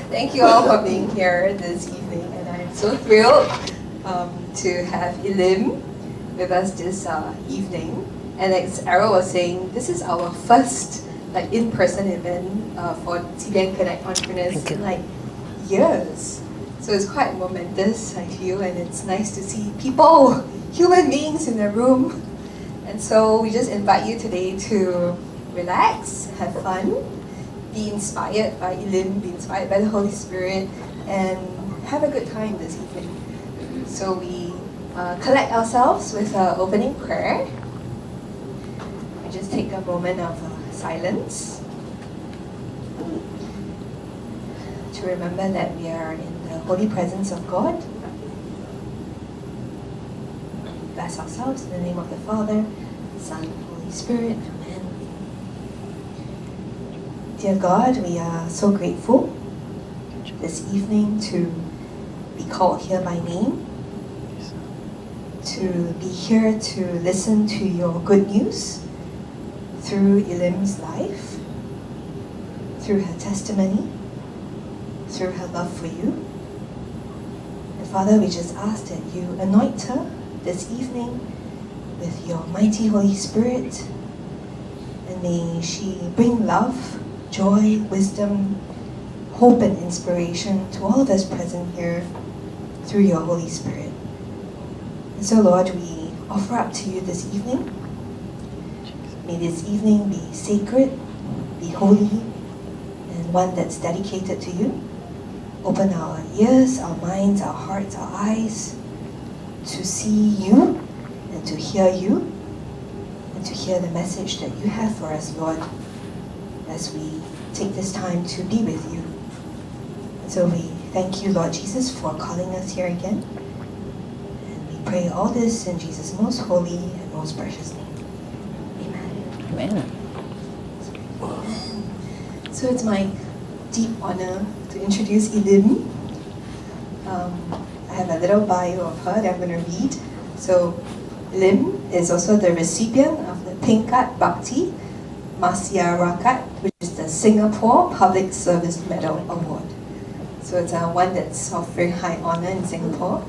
Thank you all for being here this evening, and I'm so thrilled to have Elim with us this evening. And as Errol was saying, this is our first in-person event for CBN Connect Entrepreneurs in years. So it's quite momentous, I feel, and it's nice to see people, human beings in the room. And so we just invite you today to relax, have fun, be inspired by Elim, be inspired by the Holy Spirit, and have a good time this evening. So we collect ourselves with an opening prayer. We just take a moment of silence to remember that we are in the holy presence of God. Bless ourselves in the name of the Father, Son, and Holy Spirit. Amen. Dear God, we are so grateful this evening to be called here by name, to be here to listen to your good news through Elim's life, through her testimony, through her love for you. And Father, we just ask that you anoint her this evening with your mighty Holy Spirit, and may she bring love, joy, wisdom, hope, and inspiration to all of us present here through your Holy Spirit. And so, Lord, we offer up to you this evening. May this evening be sacred, be holy, and one that's dedicated to you. Open our ears, our minds, our hearts, our eyes to see you and to hear you and to hear the message that you have for us, Lord, as we take this time to be with you. And so we thank you, Lord Jesus, for calling us here again. And we pray all this in Jesus' most holy and most precious name. Amen. So it's my deep honor to introduce Elim. I have a little bio of her that I'm going to read. So Elim is also the recipient of the Tingkat Bakti Masyarakat, which is the Singapore Public Service Medal Award. So it's one that's of very high honor in Singapore.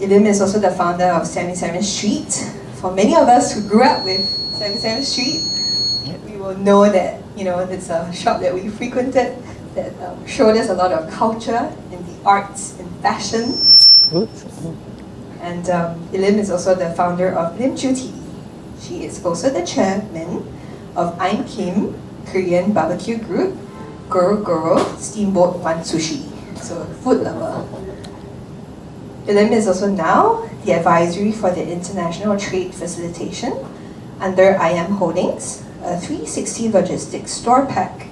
Elim is also the founder of 77th Street. For many of us who grew up with 77th Street, we will know that it's a shop that we frequented that showed us a lot of culture in the arts and fashion. And Elim is also the founder of Lim Chu TV. She is also the chairman of I'm Kim Korean Barbecue Group, Goro Goro Steamboat One Sushi. So food lover. Elim is also now the advisory for the International Trade Facilitation under IM Holdings, a 360 logistics store pack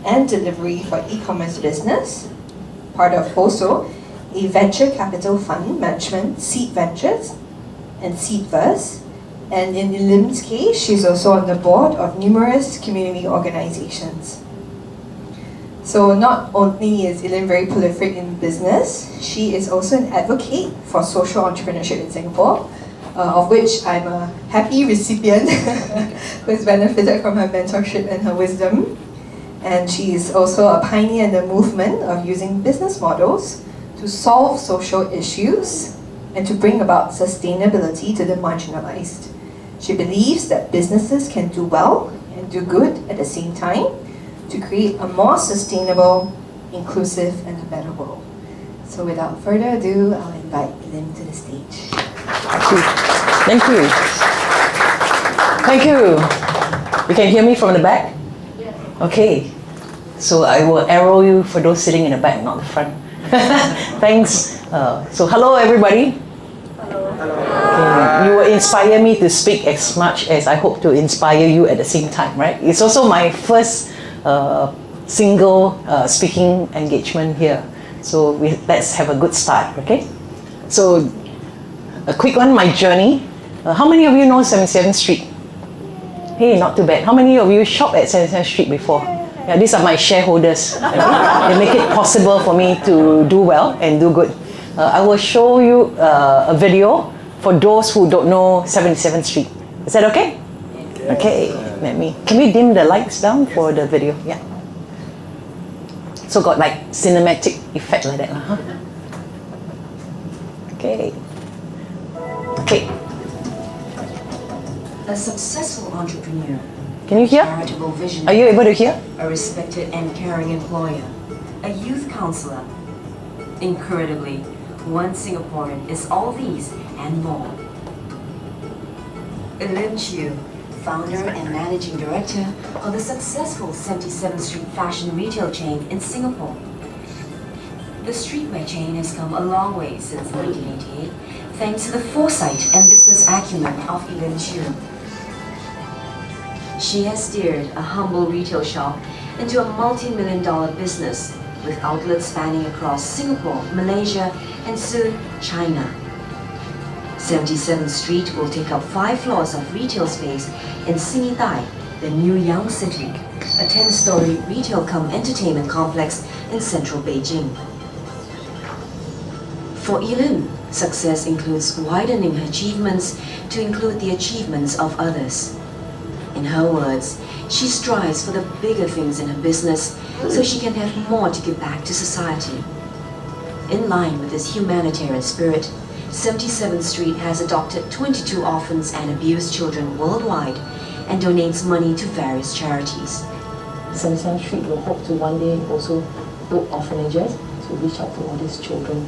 and delivery for e-commerce business, part of also a venture capital fund management, Seed Ventures and Seedverse. And in Elim's case, she's also on the board of numerous community organizations. So not only is Elim very prolific in business, she is also an advocate for social entrepreneurship in Singapore, of which I'm a happy recipient who has benefited from her mentorship and her wisdom. And she is also a pioneer in the movement of using business models to solve social issues and to bring about sustainability to the marginalized. She believes that businesses can do well and do good at the same time to create a more sustainable, inclusive, and a better world. So without further ado, I'll invite Elim to the stage. Thank you. Thank you. You can hear me from the back? Yes. Okay. So I will arrow you for those sitting in the back, not the front. Thanks. So hello everybody. Hello. Okay. You will inspire me to speak as much as I hope to inspire you at the same time, right? It's also my first single speaking engagement here. So let's have a good start, okay? So a quick one, my journey. How many of you know 77th Street? Hey, not too bad. How many of you shop at 77th Street before? Yeah, these are my shareholders. They make it possible for me to do well and do good. I will show you a video for those who don't know 77th Street. Is that okay? Okay, can we dim the lights down for the video? Yeah. So got like cinematic effect like that, huh? Okay. Okay. A successful entrepreneur, Can you hear? charitable Are visionary, you able to hear? a respected and caring employer, a youth counselor. Incredibly, one Singaporean is all these and more. Elim, founder and managing director of the successful 77th Street fashion retail chain in Singapore. The streetwear chain has come a long way since 1988, thanks to the foresight and business acumen of Elim. She has steered a humble retail shop into a multi-million-dollar business with outlets spanning across Singapore, Malaysia, and soon China. 77th Street will take up 5 floors of retail space in Singitai, the new young city, a 10-story retail-cum-entertainment complex in central Beijing. For Elim, success includes widening her achievements to include the achievements of others. In her words, she strives for the bigger things in her business so she can have more to give back to society. In line with this humanitarian spirit, 77th Street has adopted 22 orphans and abused children worldwide and donates money to various charities. 77th Street will hope to one day also build orphanages to reach out to all these children.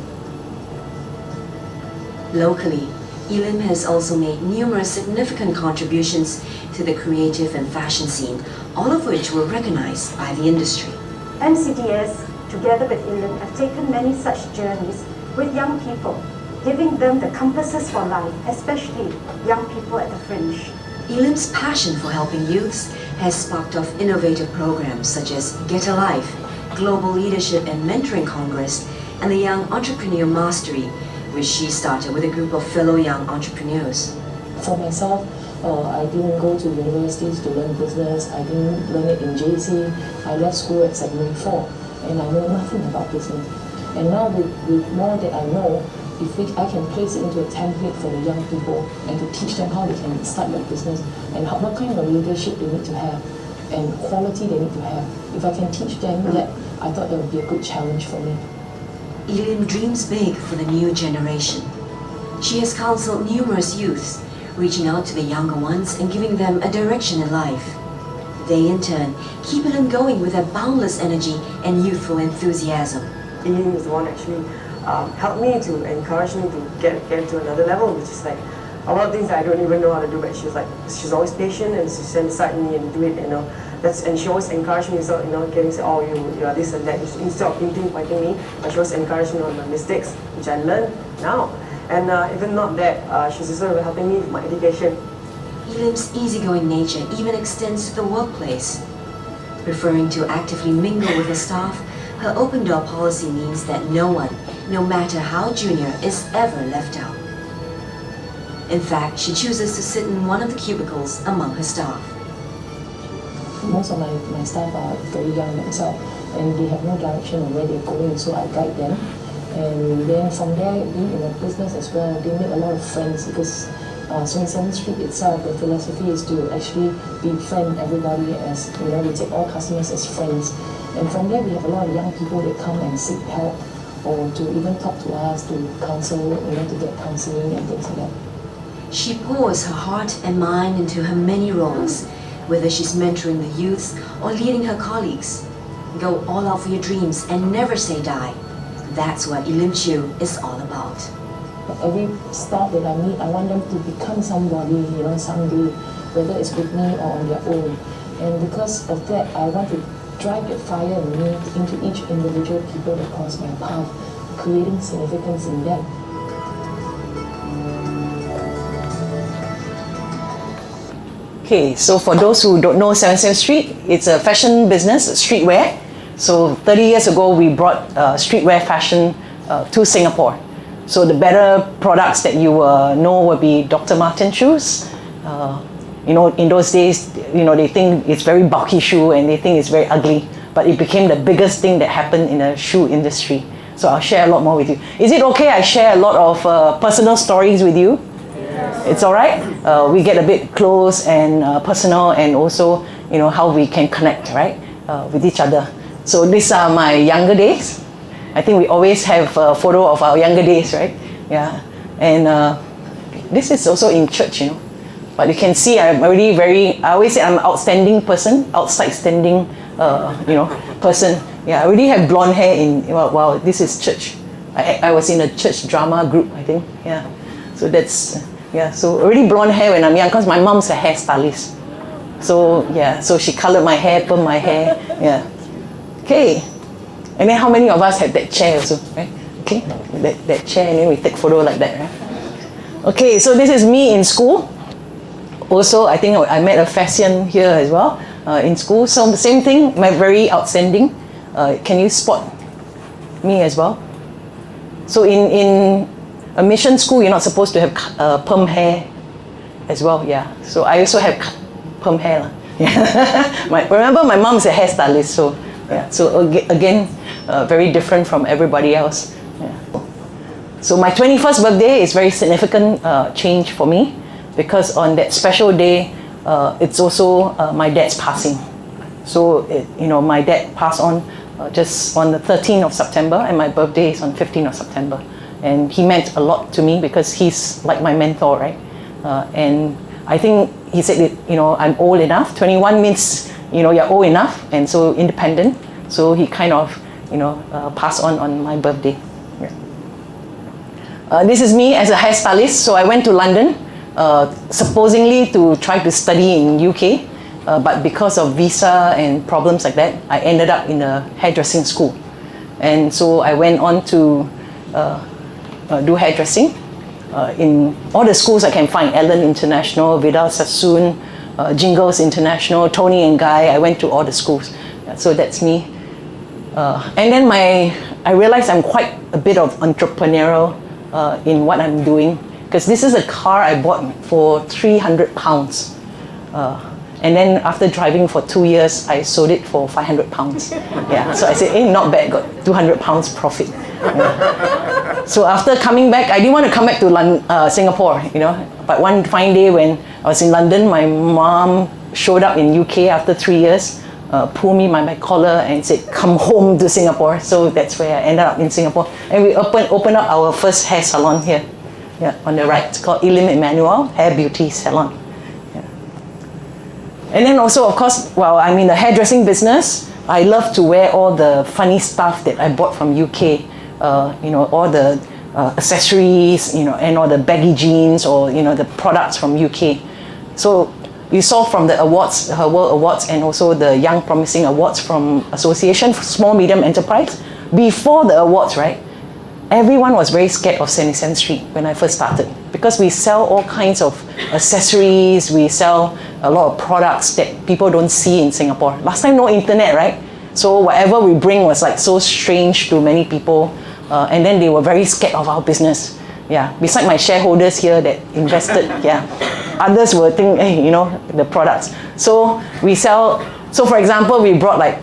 Locally, Elim has also made numerous significant contributions to the creative and fashion scene, all of which were recognized by the industry. MCDS, together with Elim, have taken many such journeys with young people, giving them the compasses for life, especially young people at the fringe. Elim's passion for helping youths has sparked off innovative programs such as Get a Life, Global Leadership and Mentoring Congress, and the Young Entrepreneur Mastery, which she started with a group of fellow young entrepreneurs. For myself, I didn't go to universities to learn business. I didn't learn it in JC. I left school at secondary 4 and I know nothing about business. And now with more that I know, I can place it into a template for the young people and to teach them how they can start their business and what kind of leadership they need to have and quality they need to have. If I can teach them that, I thought that would be a good challenge for me. Elim dreams big for the new generation. She has counseled numerous youths, reaching out to the younger ones and giving them a direction in life. They, in turn, keep Elim going with their boundless energy and youthful enthusiasm. Elim is the one actually helped me to encourage me to get to another level, which is like a lot of things that I don't even know how to do, but she's always patient and she stands beside me and do it, you know. And she always encouraged me, so, you know, oh, you are this and that, instead of fighting me, but she always encouraged me on my mistakes, which I learned now. And even not that, she's also helping me with my education. Elim's easygoing nature even extends to the workplace. Preferring to actively mingle with the staff, her open door policy means that no one, no matter how junior, is ever left out. In fact, she chooses to sit in one of the cubicles among her staff. Most of my staff are very young themselves and they have no direction on where they're going, so I guide them. And then from there, being in a business as well, they make a lot of friends because 77th Street itself, the philosophy is to actually befriend everybody as, you know, we take all customers as friends. And from there, we have a lot of young people that come and seek help or to even talk to us, to counsel, you know, to get counseling and things like that. She pours her heart and mind into her many roles, whether she's mentoring the youths or leading her colleagues. Go all out for your dreams and never say die. That's what Elim is all about. Every staff that I meet, I want them to become somebody, you know, someday, whether it's with me or on their own. And because of that, I want to drive that fire in me into each individual people that cross my path, creating significance in them. Okay, so for those who don't know 77th Street, it's a fashion business, streetwear. So 30 years ago, we brought streetwear fashion to Singapore. So the better products that you know would be Dr. Martens shoes. You know, in those days, you know, they think it's very bulky shoe and they think it's very ugly. But it became the biggest thing that happened in the shoe industry. So I'll share a lot more with you. Is it okay I share a lot of personal stories with you? Yes. It's all right? We get a bit close and personal, and also, you know, how we can connect, right, with each other. So these are my younger days. I think we always have a photo of our younger days, right? Yeah. And this is also in church, you know. But you can see I'm already I always say I'm an outstanding person, outside standing, person. Yeah, I already have blonde hair wow, this is church. I was in a church drama group, I think. Yeah. So so already blonde hair when I'm young, because my mom's a hairstylist. So yeah, so she colored my hair, permed my hair. Yeah. Okay. And then how many of us have that chair also, right? Okay, that chair, and then we take photo like that, right? Okay, so this is me in school. Also, I think I met a fashion here as well in school. So the same thing, my very outstanding. Can you spot me as well? So in a mission school, you're not supposed to have perm hair as well. Yeah. So I also have perm hair. Yeah. Remember, my mom's a hairstylist, so yeah. So again, very different from everybody else. Yeah. So my 21st birthday is very significant change for me, because on that special day, it's also my dad's passing. So my dad passed on just on the 13th of September, and my birthday is on 15th of September. And he meant a lot to me because he's like my mentor, right? And I think he said that, I'm old enough. 21 means, you're old enough and so independent. So he kind of, passed on my birthday. Yeah. This is me as a hairstylist. So I went to London, supposedly to try to study in UK. But because of visa and problems like that, I ended up in a hairdressing school. And so I went on to do hairdressing in all the schools I can find. Ellen International, Vidal Sassoon, Jingles International, Tony and Guy. I went to all the schools. So that's me. And then I realized I'm quite a bit of entrepreneurial in what I'm doing, because this is a car I bought for £300. And then after driving for 2 years, I sold it for £500. Yeah, so I said, hey, not bad, got £200 profit. Yeah. So after coming back, I didn't want to come back to Singapore, But one fine day when I was in London, my mom showed up in UK after 3 years, pulled me by my collar and said, come home to Singapore. So that's where I ended up in Singapore. And we opened up our first hair salon here, on the right. It's called Elim Emmanuel Hair Beauty Salon. And then also, of course, while I'm in the hairdressing business, I love to wear all the funny stuff that I bought from UK. All the accessories, and all the baggy jeans, or the products from UK. So you saw from the awards, her World Awards, and also the Young Promising Awards from Association for Small Medium Enterprise. Before the awards, right? Everyone was very scared of 77th Street when I first started, because we sell all kinds of accessories, we sell a lot of products that people don't see in Singapore. Last time, no internet, right? So whatever we bring was like so strange to many people, and then they were very scared of our business. Yeah, besides my shareholders here that invested, yeah, others were thinking, hey, the products. So we sell. So for example, we brought like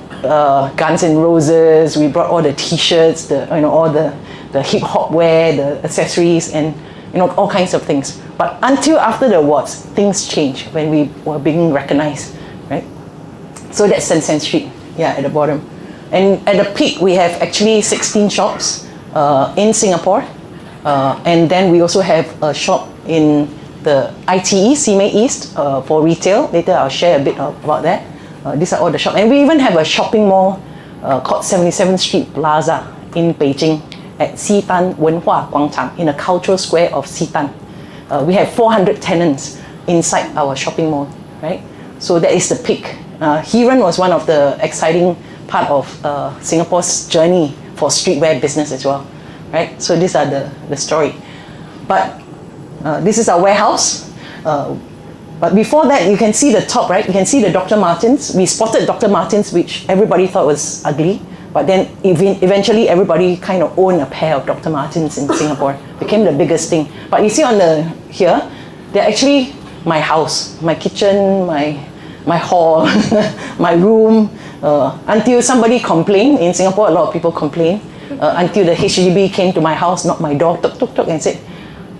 Guns N' Roses. We brought all the T-shirts, all the hip hop wear, the accessories, and all kinds of things. But until after the awards, things changed when we were being recognized, right? So that's 77th Street, at the bottom. And at the peak, we have actually 16 shops in Singapore. And then we also have a shop in the ITE, Simei East, for retail. Later, I'll share a bit about that. These are all the shops. And we even have a shopping mall called 77th Street Plaza in Beijing at Xitan Wenhua Guangchang, in a cultural square of Xitan. We have 400 tenants inside our shopping mall, right? So that is the peak. Heeren was one of the exciting part of Singapore's journey for streetwear business as well, right? So these are the story. But this is our warehouse. But before that, you can see the top, right? You can see the Dr. Martens. We spotted Dr. Martens, which everybody thought was ugly. But then eventually everybody kind of owned a pair of Dr. Martens in Singapore. Became the biggest thing. But you see here, they're actually my house, my kitchen, my hall, my room. Until somebody complained, in Singapore a lot of people complain, until the HDB came to my house, knocked my door, tuk, and said,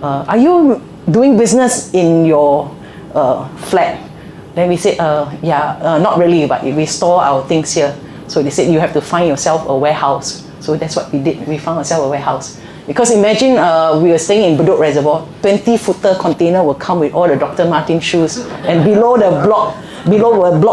are you doing business in your flat? Then we said, not really, but we store our things here. So they said you have to find yourself a warehouse. So that's what we did. We found ourselves a warehouse. Because imagine we were staying in Bedok Reservoir, 20-footer container will come with all the Dr. Martens shoes, and below the block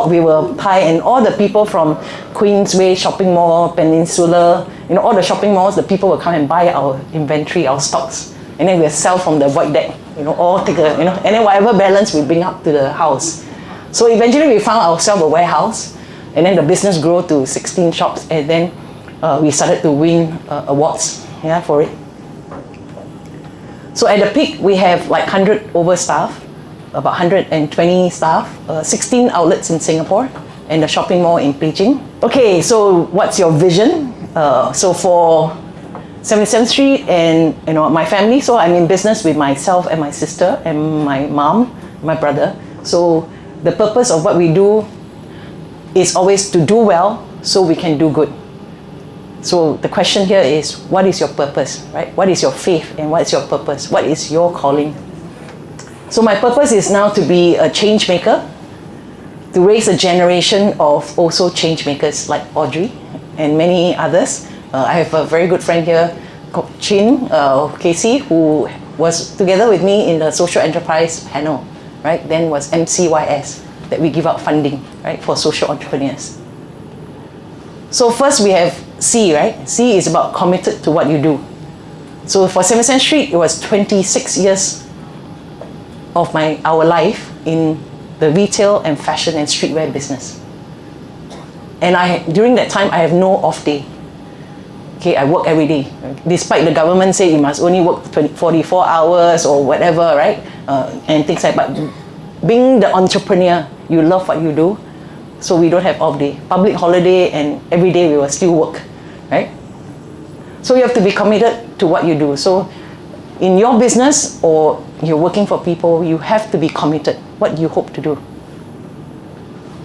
we will tie, and all the people from Queensway Shopping Mall, Peninsula, all the shopping malls, the people will come and buy our inventory, our stocks, and then we'll sell from the void deck, all take a, and then whatever balance we bring up to the house. So eventually we found ourselves a warehouse, and then the business grew to 16 shops, and then we started to win awards for it. So at the peak, we have like 100 over staff, about 120 staff, 16 outlets in Singapore, and the shopping mall in Beijing. Okay, so what's your vision? So for 77th Street and my family, so I'm in business with myself and my sister and my mom, my brother. So the purpose of what we do is always to do well so we can do good. So the question here is, what is your purpose, right? What is your faith and what is your purpose? What is your calling? So my purpose is now to be a change maker, to raise a generation of also change makers like Audrey and many others. I have a very good friend here called Casey, who was together with me in the social enterprise panel, right? Then was MCYS, that we give out funding, right, for social entrepreneurs. So first we have C, right? C is about committed to what you do. So for 77th Street, it was 26 years of our life in the retail and fashion and streetwear business. And during that time, I have no off day. Okay, I work every day. Despite the government say you must only work 44 hours or whatever, right? And things like that. But being the entrepreneur, you love what you do, so we don't have off day. Public holiday and every day we will still work, right? So you have to be committed to what you do. So in your business or you're working for people, you have to be committed what you hope to do.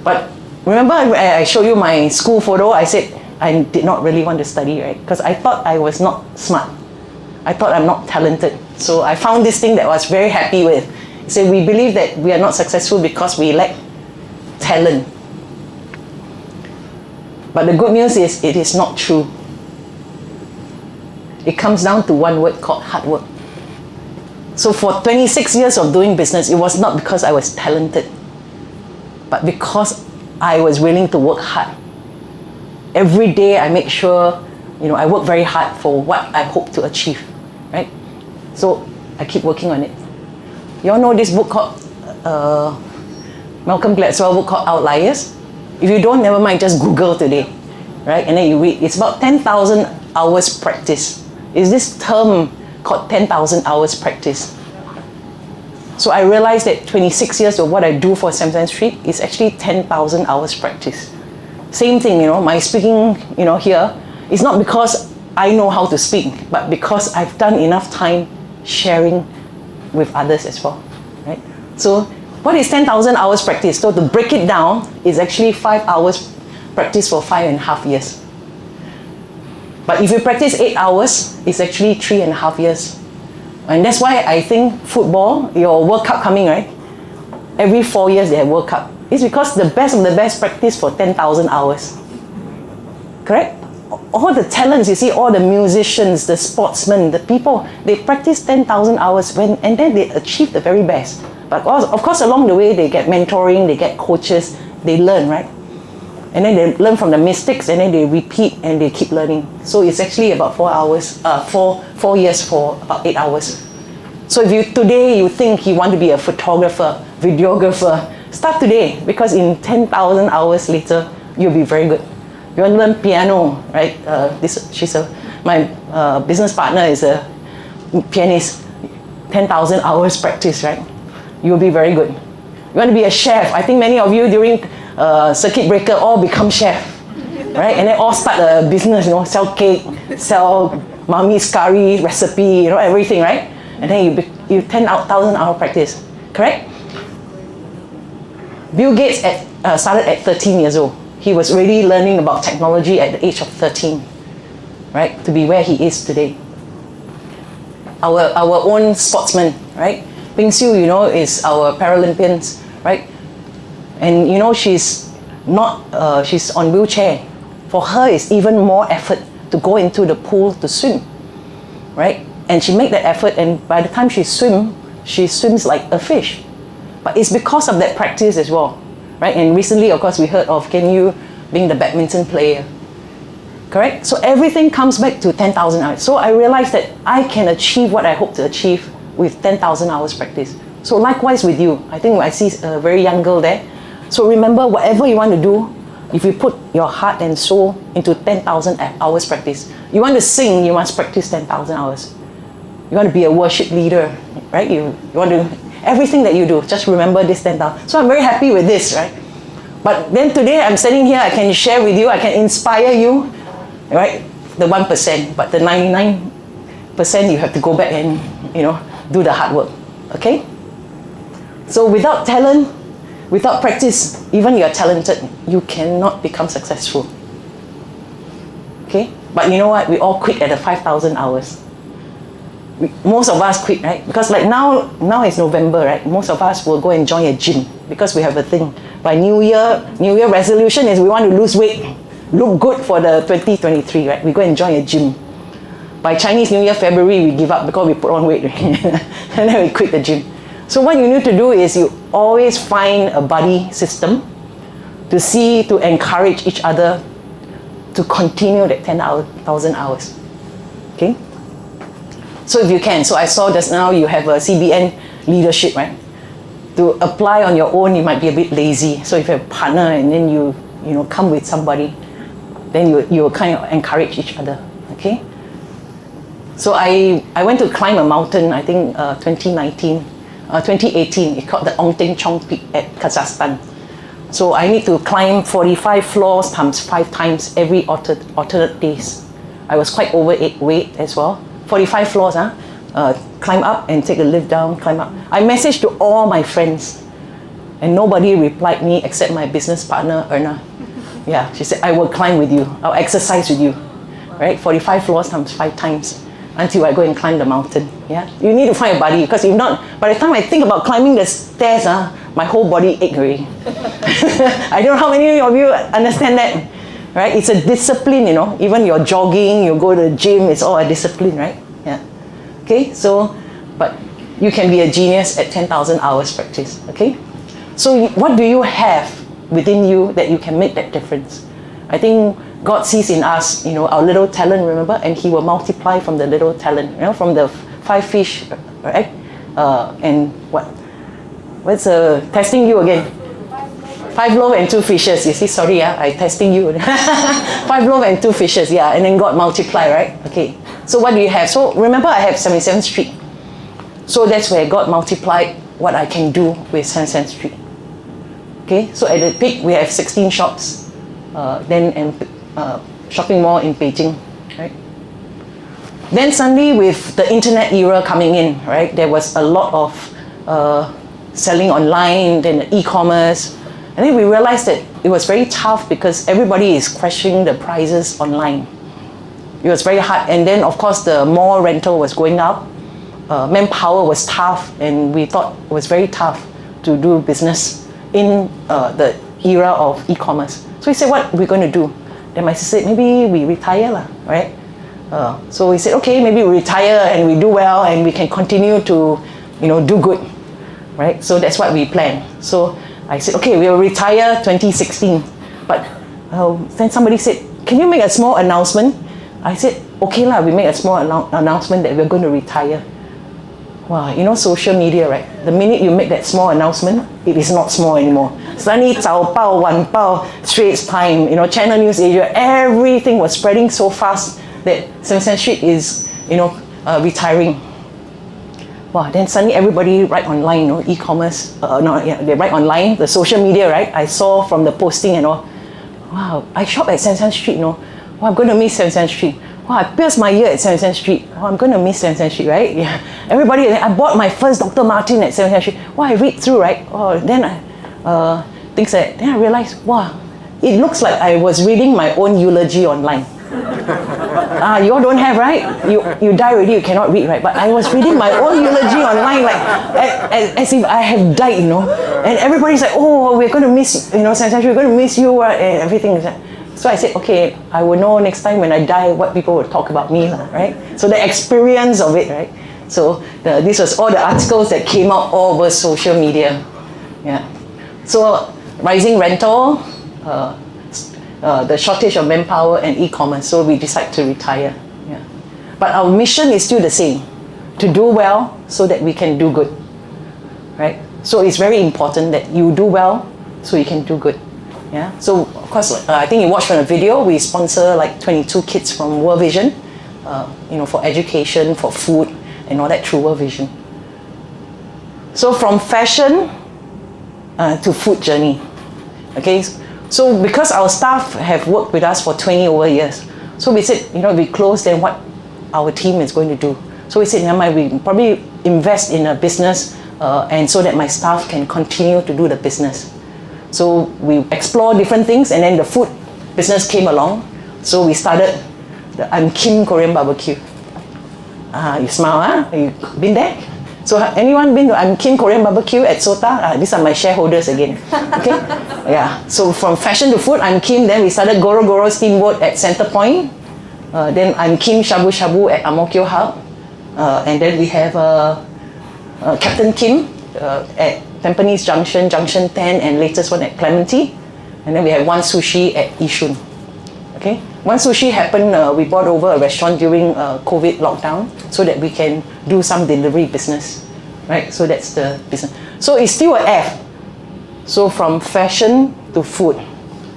But remember I showed you my school photo, I said I did not really want to study, right? Because I thought I was not smart. I thought I'm not talented. So I found this thing that I was very happy with. It said we believe that we are not successful because we lack talent. But the good news is it is not true. It comes down to one word called hard work. So for 26 years of doing business, it was not because I was talented, but because I was willing to work hard. Every day I make sure, I work very hard for what I hope to achieve, right? So I keep working on it. You all know this book called, Malcolm Gladwell book called Outliers? If you don't, never mind, just Google today, right? And then you read, it's about 10,000 hours practice. Is this term called 10,000 hours practice? So I realized that 26 years of what I do for 77th Street is actually 10,000 hours practice. Same thing, my speaking, here is not because I know how to speak, but because I've done enough time sharing with others as well, right? So what is 10,000 hours practice? So to break it down, it's actually 5 hours practice for 5.5 years. But if you practice 8 hours, it's actually 3.5 years. And that's why I think football, your World Cup coming, right? Every 4 years they have World Cup. It's because the best of the best practice for 10,000 hours. Correct? All the talents, you see, all the musicians, the sportsmen, the people, they practice 10,000 hours and then they achieve the very best. But of course, along the way, they get mentoring, they get coaches, they learn, right? And then they learn from the mistakes, and then they repeat and they keep learning. So it's actually about 4 hours, 4 years for about 8 hours. So if today you think you want to be a photographer, videographer, start today, because in 10,000 hours later, you'll be very good. You want to learn piano, right? My business partner is a pianist. 10,000 hours practice, right? You'll be very good. You want to be a chef. I think many of you during circuit breaker all become chef, right? And then all start a business, sell cake, sell mommy's curry recipe, everything, right? And then you 10,000 hour practice, correct? Bill Gates started at 13 years old. He was already learning about technology at the age of 13, right? To be where he is today. Our own sportsman, right? Ping Siu, is our Paralympians, right? And she's on wheelchair For her, it's even more effort to go into the pool to swim, right? And she made that effort, and by the time she swims like a fish. But it's because of that practice as well, right? And recently, of course, we heard of Ken Yu being the badminton player, correct? So everything comes back to 10,000 hours. So I realized that I can achieve what I hope to achieve with 10,000 hours practice. So likewise with you, I think I see a very young girl there. So remember, whatever you want to do, if you put your heart and soul into 10,000 hours practice. You want to sing, you must practice 10,000 hours. You want to be a worship leader, right? You want to, everything that you do, just remember this 10,000. So I'm very happy with this, right? But then today I'm standing here, I can share with you, I can inspire you, right? The 1%, but the 99% you have to go back and, do the hard work, okay? So without talent, without practice, even you're talented, you cannot become successful. Okay? But you know what? We all quit at the 5,000 hours. Most of us quit, right? Because like now it's November, right? Most of us will go and join a gym because we have a thing. By New Year resolution is we want to lose weight, look good for the 2023, right? We go and join a gym. By Chinese New Year, February, we give up because we put on weight, and then we quit the gym. So what you need to do is you always find a buddy system to encourage each other to continue that 10,000 hours. Okay? So if you can, so I saw just now you have a CBN leadership, right? To apply on your own, you might be a bit lazy. So if you have a partner and then you come with somebody, then you kind of encourage each other. Okay? So I went to climb a mountain, I think 2018, it's called the Ong Teng Chong Peak at Kazakhstan. So I need to climb 45 floors times 5 times every alternate days. I was quite overweight as well. 45 floors, climb up and take a lift down, climb up. I messaged to all my friends and nobody replied me except my business partner, Erna. Yeah, she said, I will climb with you, I'll exercise with you, right? 45 floors times 5 times until I go and climb the mountain. Yeah, you need to find a buddy because if not, by the time I think about climbing the stairs, my whole body ache already. I don't know how many of you understand that, right? It's a discipline, even your jogging, you go to the gym, it's all a discipline, right? Yeah. Okay, so, but you can be a genius at 10,000 hours practice, okay? So what do you have within you that you can make that difference? I think God sees in us, our little talent, remember? And He will multiply from the little talent, from the 5 fish, right? And what's testing you again? 5 loaves and 2 fishes. You see, sorry, I testing you. 5 loaves and 2 fishes, yeah. And then God multiply, right? Okay. So what do you have? So remember, I have 77th Street. So that's where God multiplied what I can do with 77th Street. Okay. So at the peak, we have 16 shops. Shopping mall in Beijing, right? Then suddenly with the internet era coming in, right, there was a lot of selling online, then e-commerce, and then we realized that it was very tough because everybody is questioning the prices online. It was very hard, and then of course the mall rental was going up, manpower was tough, and we thought it was very tough to do business in the era of e-commerce. So we said, what are we going to do? Then my sister said, maybe we retire, right? So we said, okay, maybe we retire and we do well and we can continue to, do good, right? So that's what we planned. So I said, okay, we'll retire 2016. But then somebody said, can you make a small announcement? I said, okay lah, we make a small announcement that we're going to retire. Wow, social media, right? The minute you make that small announcement, it is not small anymore. Suddenly, 早报, 晚报, Straits Time, Channel News Asia, everything was spreading so fast that 77th Street is, retiring. Wow, then suddenly everybody write online, e-commerce, they write online, the social media, right? I saw from the posting and all. Wow, I shop at 77th Street, Wow, I'm going to miss 77th Street. Wow, I pierced my ear at 77th Street. Oh, I'm going to miss 77th Street, right? Yeah. Everybody, I bought my first Dr. Martin at 77th Street. Wow, I read through, right? Oh, then things like that. Then I realized, wow, it looks like I was reading my own eulogy online. You all don't have, right? You die already, you cannot read, right? But I was reading my own eulogy online, like as if I have died, And everybody's like, oh, we're going to miss, 77th Street, we're going to miss you, and everything. So I said, okay, I will know next time when I die what people will talk about me, right? So the experience of it, right? So this was all the articles that came out all over social media. Yeah. So rising rental, the shortage of manpower and e-commerce. So we decided to retire. Yeah. But our mission is still the same, to do well so that we can do good, right? So it's very important that you do well so you can do good. Yeah. So of course, I think you watched from the video, we sponsor like 22 kids from World Vision, for education, for food, and all that through World Vision. So from fashion to food journey. Okay. So because our staff have worked with us for 20 over years, so we said, if we close, then what our team is going to do? So we said, never mind, we probably invest in a business and so that my staff can continue to do the business. So we explore different things, and then the food business came along. So we started the I'm Kim Korean barbecue. You smile, huh? You been there? So anyone been to I'm Kim Korean barbecue at Sota? These are my shareholders again. Okay, yeah. So from fashion to food, I'm Kim. Then we started Goro Goro Steamboat at Center Point. Then I'm Kim Shabu Shabu at Ang Mo Kio Hub. And then we have Captain Kim at Tampines Junction, Junction 10, and latest one at Clementi. And then we have One Sushi at Yishun. Okay, One Sushi happened, we bought over a restaurant during COVID lockdown so that we can do some delivery business, right? So that's the business. So it's still an F. So from fashion to food.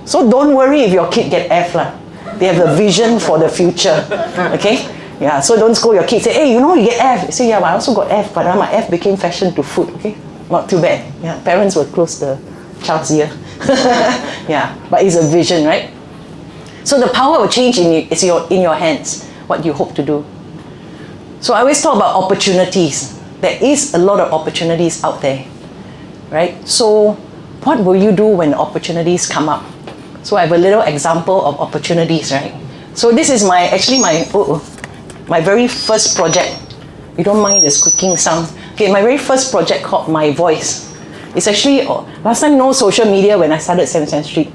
So don't worry if your kid get F lah. They have a vision for the future, okay? Yeah, so don't scold your kids, say, hey, you get F. You say, yeah, but I also got F, but my F became fashion to food, okay? Not too bad. Yeah, parents will close the child's ear. Yeah, but it's a vision, right? So the power of change is in your hands, what you hope to do. So I always talk about opportunities. There is a lot of opportunities out there, right? So what will you do when opportunities come up? So I have a little example of opportunities, right? So this is my very first project. You don't mind the squeaking sound. Okay, my very first project called My Voice. It's actually, last time no social media when I started 7th Street,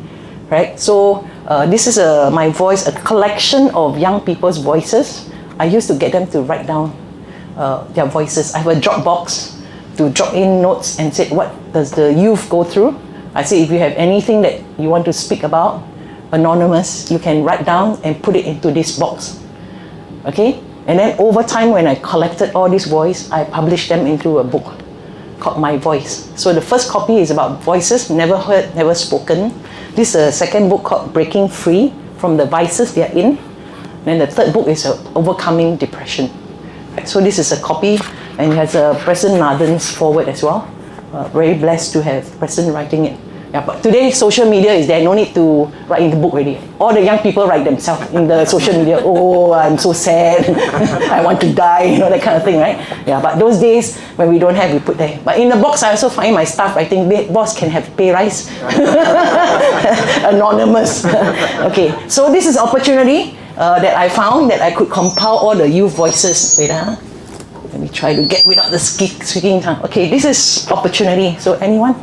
right? So this is My Voice, a collection of young people's voices. I used to get them to write down their voices. I have a Dropbox to drop in notes and say, what does the youth go through? I say, if you have anything that you want to speak about, anonymous, you can write down and put it into this box. Okay? And then over time, when I collected all this voice, I published them into a book called My Voice. So the first copy is about voices, never heard, never spoken. This is a second book called Breaking Free from the Vices They Are In. Then the third book is Overcoming Depression. So this is a copy, and it has President Nathan's forward as well. Very blessed to have President writing it. Yeah, but today social media is there, no need to write in the book already. All the young people write themselves in the social media. Oh, I'm so sad. I want to die, that kind of thing, right? Yeah, but those days when we don't have, we put there. But in the box, I also find my staff writing, boss can have pay rise. Anonymous. Okay, so this is opportunity that I found that I could compile all the youth voices. Wait, let me try to get without the squeaking tongue. Okay, this is opportunity. So anyone?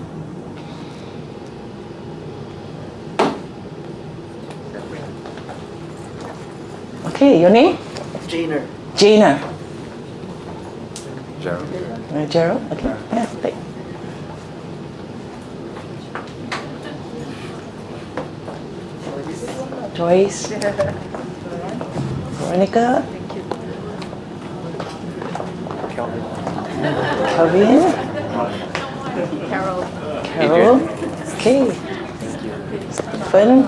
Okay, your name? Jainer. Jainer. Gerald. Gerald? Okay. Yeah, take. Joyce. Veronica. Calvin. Carol. Okay. Stephen.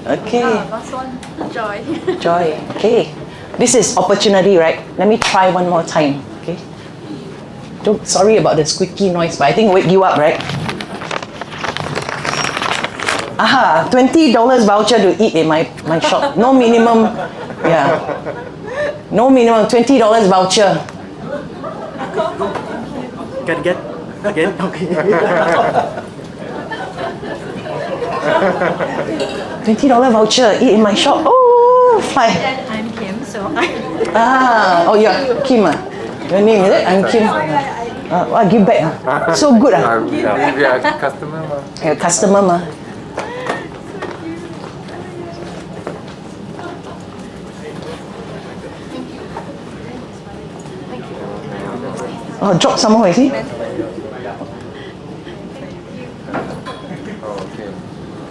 Okay. Last one, Joy. Joy. Okay. This is opportunity, right? Let me try one more time. Okay. Sorry about the squeaky noise, but I think wake you up, right? Aha, $20 voucher to eat in my shop. No minimum. Yeah. No minimum, $20 voucher. Can get again? Okay. $20 voucher, eat in my shop. Oh, fine. I'm Kim, so Oh, yeah, Kim. Your name is it? I'm Kim. I give back. So good. We are customer. Customer. Oh, drop some more, is it?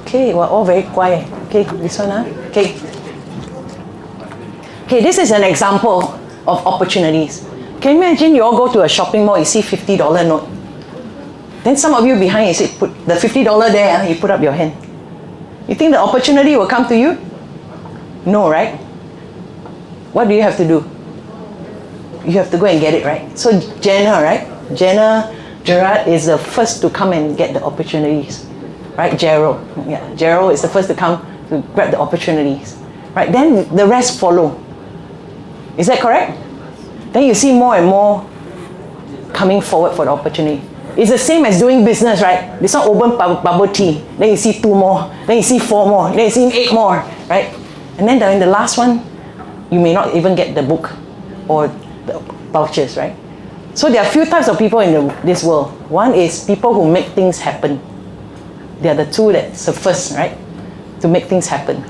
Okay, we're all very quiet. Okay, this one, okay. Okay, this is an example of opportunities. Can you imagine you all go to a shopping mall, you see $50 note. Then some of you behind, you say, put the $50 there, you put up your hand. You think the opportunity will come to you? No, right? What do you have to do? You have to go and get it, right? So Jenna, right? Jenna Gerard is the first to come and get the opportunities. Right, Gerald. Yeah, Gerald is the first to come to grab the opportunities. Right, then the rest follow. Is that correct? Then you see more and more coming forward for the opportunity. It's the same as doing business, right? This one open bubble tea. Then you see 2 more. Then you see 4 more. Then you see 8 more, right? And then in the last one, you may not even get the book or the vouchers, right? So there are a few types of people in this world. One is people who make things happen. They are the two that's the first, right? To make things happen.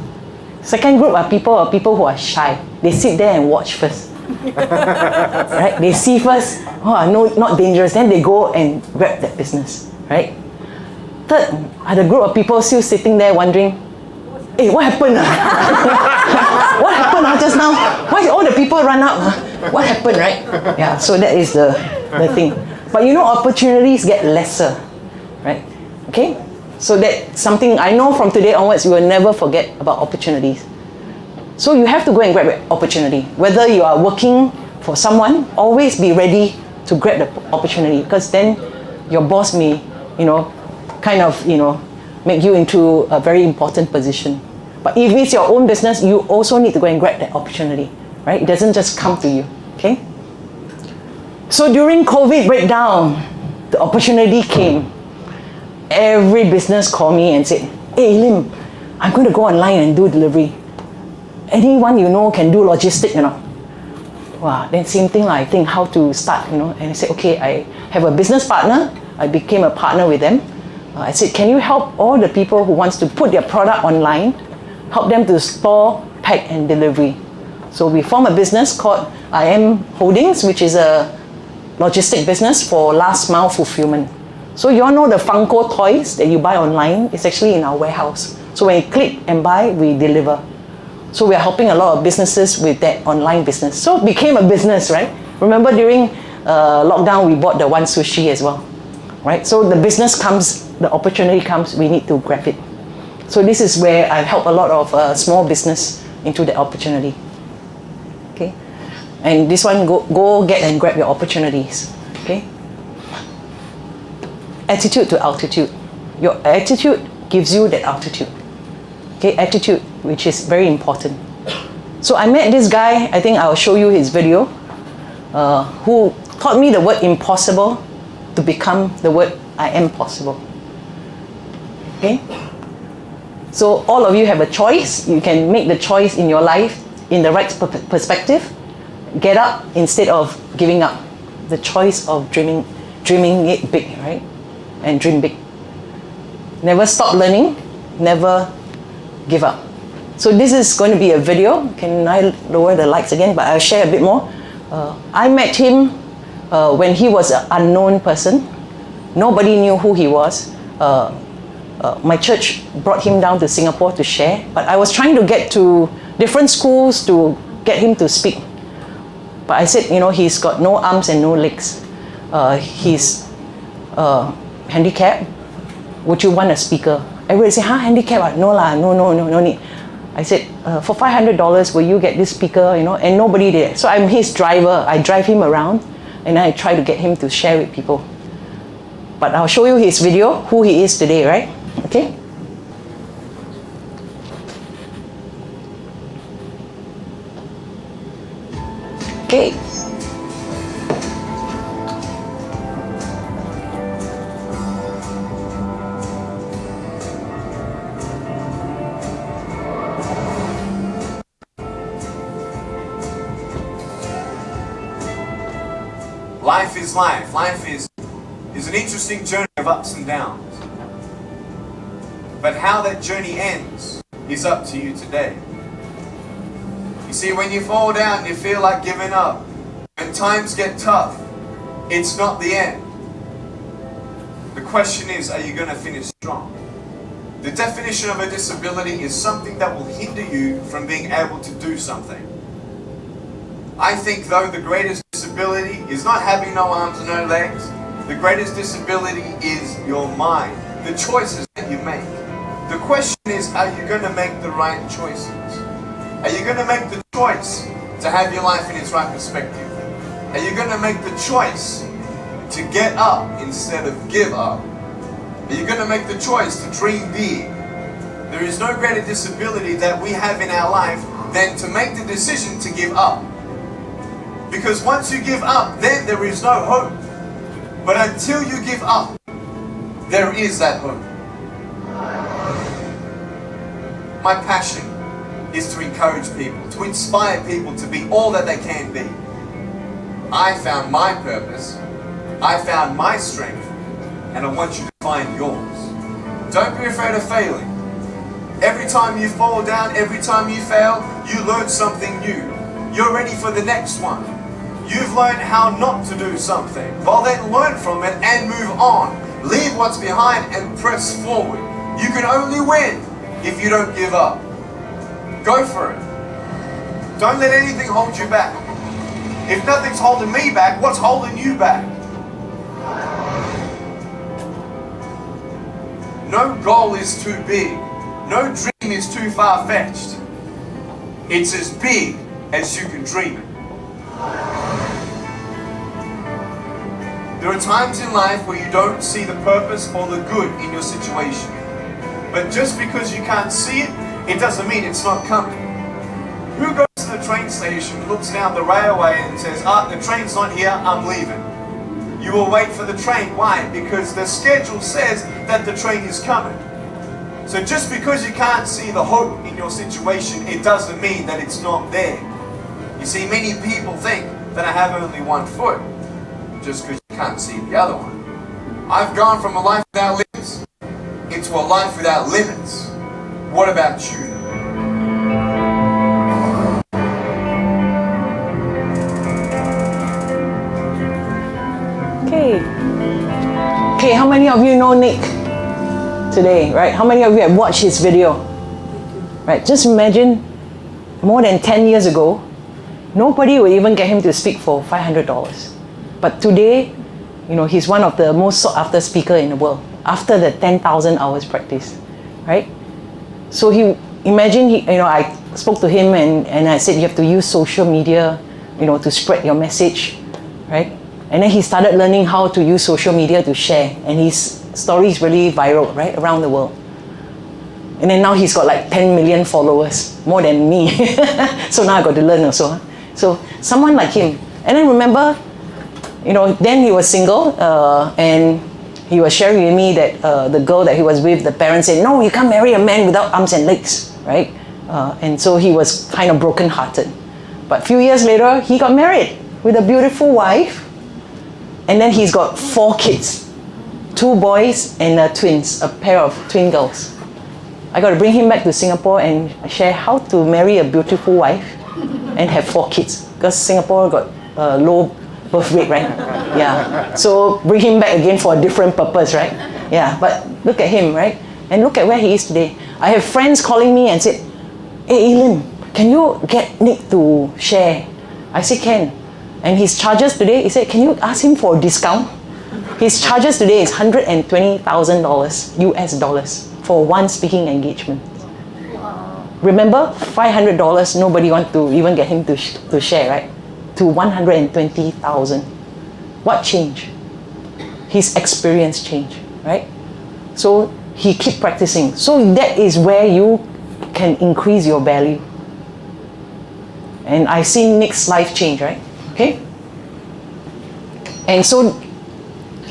Second group are people who are shy. They sit there and watch first. Right? They see first, oh no, not dangerous. Then they go and grab that business, right? Third are the group of people still sitting there wondering, hey, what happened? What happened just now? Why all the people run up? What happened, right? Yeah, so that is the thing. But you know, opportunities get lesser, right? Okay? So that's something I know from today onwards, you will never forget about opportunities. So you have to go and grab an opportunity. Whether you are working for someone, always be ready to grab the opportunity, because then your boss may, make you into a very important position. But if it's your own business, you also need to go and grab that opportunity, right? It doesn't just come to you, okay? So during COVID breakdown, the opportunity came. Every business called me and said, hey Elim, I'm going to go online and do delivery. Anyone you know can do logistics, Wow, then same thing, I think how to start, And I said, okay, I have a business partner. I became a partner with them. I said, can you help all the people who wants to put their product online, help them to store, pack and delivery. So we formed a business called IM Holdings, which is a logistic business for last mile fulfillment. So you all know the Funko toys that you buy online, it's actually in our warehouse. So when you click and buy, we deliver. So we are helping a lot of businesses with that online business. So it became a business, right? Remember during lockdown, we bought the One Sushi as well, right? So the business comes, the opportunity comes, we need to grab it. So this is where I've helped a lot of small business into the opportunity. Okay? And this one, go get and grab your opportunities. Okay? Attitude to altitude. Your attitude gives you that altitude. Okay, attitude, which is very important. So I met this guy, I think I'll show you his video, who taught me the word impossible to become the word I am possible. Okay? So all of you have a choice. You can make the choice in your life in the right perspective. Get up instead of giving up. The choice of dreaming it big, right? And dream big. Never stop learning, never give up. So this is going to be a video. Can I lower the lights again? But I'll share a bit more. I met him when he was an unknown person. Nobody knew who he was. My church brought him down to Singapore to share, but I was trying to get to different schools to get him to speak. But I said, he's got no arms and no legs. He's handicapped. Would you want a speaker? Everybody say, handicap? No lah, no need. I said, for $500, will you get this speaker? And nobody did. So I'm his driver. I drive him around, and I try to get him to share with people. But I'll show you his video, who he is today, right? Okay? Okay. Life is life. Life is an interesting journey of ups and downs. But how that journey ends is up to you today. You see, when you fall down, you feel like giving up. When times get tough, It's not the end. The question is, are you going to finish strong? The definition of a disability is something that will hinder you from being able to do something. I think though the greatest disability is not having no arms and no legs. The greatest disability is your mind, the choices that you make. The question is, are you going to make the right choices? Are you going to make the choice to have your life in its right perspective? Are you going to make the choice to get up instead of give up? Are you going to make the choice to dream big? There is no greater disability that we have in our life than to make the decision to give up. Because once you give up, then there is no hope. But until you give up, there is that hope. My passion is to encourage people, to inspire people to be all that they can be. I found my purpose, I found my strength, and I want you to find yours. Don't be afraid of failing. Every time you fall down, every time you fail, you learn something new. You're ready for the next one. You've learned how not to do something. Well then learn from it and move on. Leave what's behind and press forward. You can only win if you don't give up. Go for it. Don't let anything hold you back. If nothing's holding me back, what's holding you back? No goal is too big. No dream is too far-fetched. It's as big as you can dream it. There are times in life where you don't see the purpose or the good in your situation. But just because you can't see it, it doesn't mean it's not coming. Who goes to the train station, looks down the railway and says, the train's not here, I'm leaving. You will wait for the train. Why? Because the schedule says that the train is coming. So just because you can't see the hope in your situation, it doesn't mean that it's not there. You see, many people think that I have only one foot, just because you can't see the other one. I've gone from a life without limits into a life without limits. What about you? Okay, how many of you know Nick today, right? How many of you have watched his video? Right, just imagine more than 10 years ago, nobody would even get him to speak for $500. But today, you know, he's one of the most sought after speaker in the world after the 10,000 hours practice, right? So I spoke to him and I said, you have to use social media, you know, to spread your message, right? And then he started learning how to use social media to share, and his story is really viral, right, around the world. And then now he's got like 10 million followers, more than me. So now I got to learn also. So someone like him. And then remember, you know, then he was single, and he was sharing with me that the girl that he was with, the parents said, no, you can't marry a man without arms and legs, right? And so he was kind of broken-hearted. But a few years later, he got married with a beautiful wife. And then he's got 4 kids, 2 boys and twins, a pair of twin girls. I got to bring him back to Singapore and share how to marry a beautiful wife and have 4 kids, because Singapore got a low birth rate, right? Yeah. So bring him back again for a different purpose, right? Yeah. But look at him, right? And look at where he is today. I have friends calling me and said, "Hey, Elim, can you get Nick to share?" I said, "Can." And his charges today, he said, "Can you ask him for a discount?" His charges today is $120,000 US dollars for one speaking engagement. Remember, $500, nobody want to even get him to share, right? To $120,000. What changed? His experience changed, right? So he keep practicing. So that is where you can increase your value. And I see Nick's life change, right? Okay? And so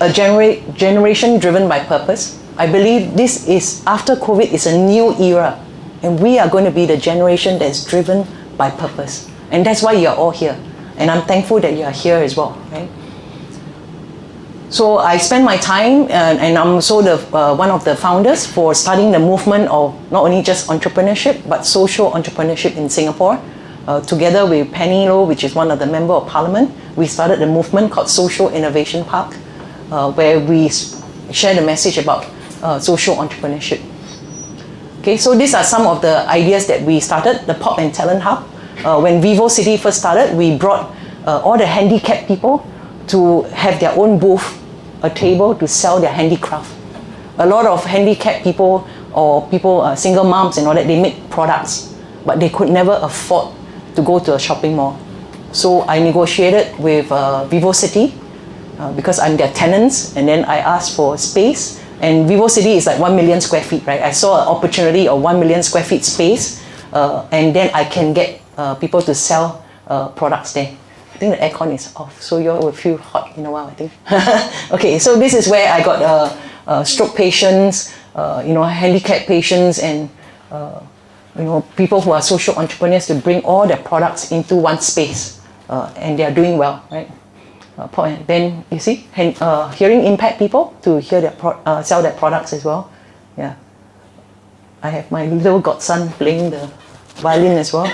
a generation driven by purpose. I believe this is, after COVID, is a new era. And we are going to be the generation that's driven by purpose. And that's why you're all here. And I'm thankful that you are here as well, right? So I spend my time, and I'm also one of the founders for starting the movement of not only just entrepreneurship, but social entrepreneurship in Singapore. together with Penny Low, which is one of the Member of Parliament, we started a movement called Social Innovation Park, where we share the message about social entrepreneurship. Okay, so these are some of the ideas that we started, the Pop and Talent Hub. When Vivo City first started, we brought all the handicapped people to have their own booth, a table to sell their handicraft. A lot of handicapped people or people, single moms and all that, they make products, but they could never afford to go to a shopping mall. So I negotiated with Vivo City because I'm their tenants, and then I asked for space. And Vivo City is like 1 million square feet, right? I saw an opportunity of 1 million square feet space, and then I can get people to sell products there. I think the aircon is off, so you all will feel hot in a while, I think. Okay, so this is where I got stroke patients, handicapped patients, and people who are social entrepreneurs to bring all their products into one space, and they are doing well, right? Then you see, hearing impaired people to hear their sell their products as well. Yeah, I have my little godson playing the violin as well.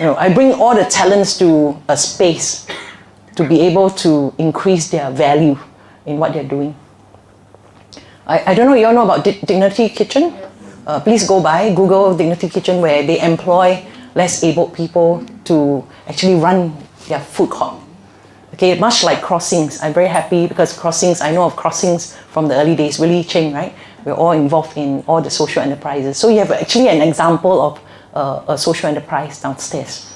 I bring all the talents to a space to be able to increase their value in what they're doing. I don't know, you all know about Dignity Kitchen? Please go by, Google Dignity Kitchen, where they employ less able people to actually run their food court. Okay, much like Crossings. I'm very happy because Crossings, I know of Crossings from the early days, Willie Cheng, right? We're all involved in all the social enterprises. So you have actually an example of a social enterprise downstairs,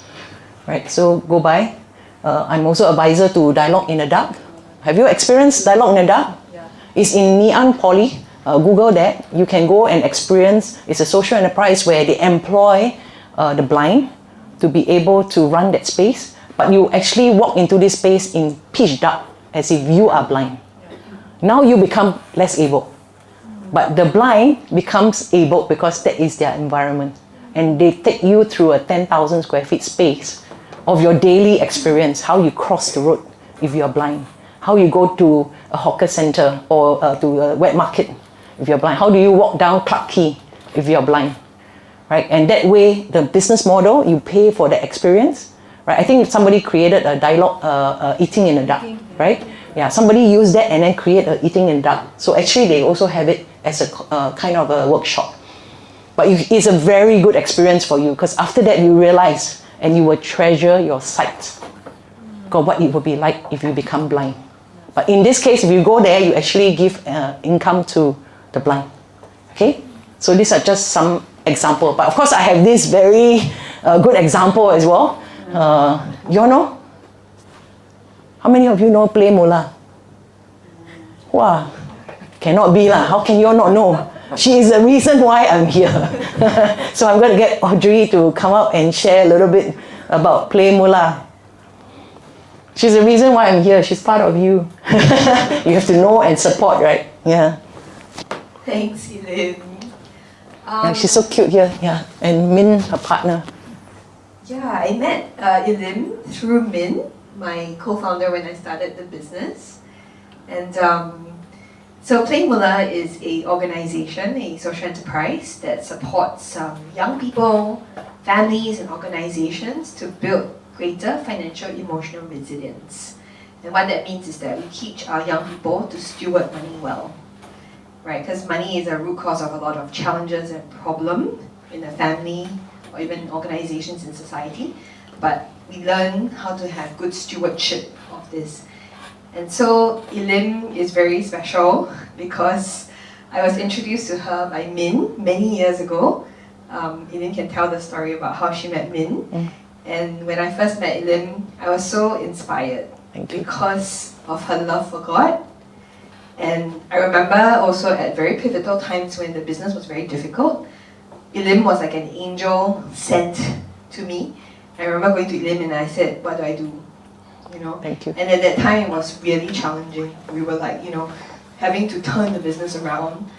right? So go by. I'm also advisor to Dialogue in the Dark. Have you experienced Dialogue in the Dark? Yeah. It's in Ngee Ann Poly. Google that. You can go and experience. It's a social enterprise where they employ the blind to be able to run that space. But you actually walk into this space in pitch dark as if you are blind. Now you become less able. But the blind becomes able because that is their environment. And they take you through a 10,000 square feet space of your daily experience, how you cross the road if you're blind, how you go to a hawker center or to a wet market if you're blind, how do you walk down Clarke Quay if you're blind, right? And that way, the business model, you pay for the experience, right? I think somebody created a dialogue, eating in the dark, right? Yeah, somebody used that and then create a eating in the dark. So actually, they also have it as a kind of a workshop. But it's a very good experience for you because after that you realize and you will treasure your sight. God, what it would be like if you become blind. But in this case, if you go there, you actually give income to the blind. Okay? So these are just some example. But of course, I have this very good example as well. You all know? How many of you know Play Mula? Wow. Cannot be lah. How can you all not know? She is the reason why I'm here. So I'm going to get Audrey to come up and share a little bit about Play Mula. She's the reason why I'm here. She's part of you. You have to know and support, right? Yeah. Thanks, Elim. Yeah, she's so cute here. Yeah, and Min, her partner. Yeah, I met Elim through Min, my co-founder when I started the business. And so Play Mula is an organization, a social enterprise that supports young people, families and organizations to build greater financial emotional resilience. And what that means is that we teach our young people to steward money well, right? Because money is a root cause of a lot of challenges and problems in a family or even organizations in society. But we learn how to have good stewardship of this. And so Elim is very special because I was introduced to her by Min many years ago. Elim can tell the story about how she met Min. And when I first met Elim, I was so inspired because of her love for God. And I remember also at very pivotal times when the business was very difficult, Elim was like an angel sent to me. I remember going to Elim and I said, what do I do? Thank you. And at that time it was really challenging. We were like, having to turn the business around.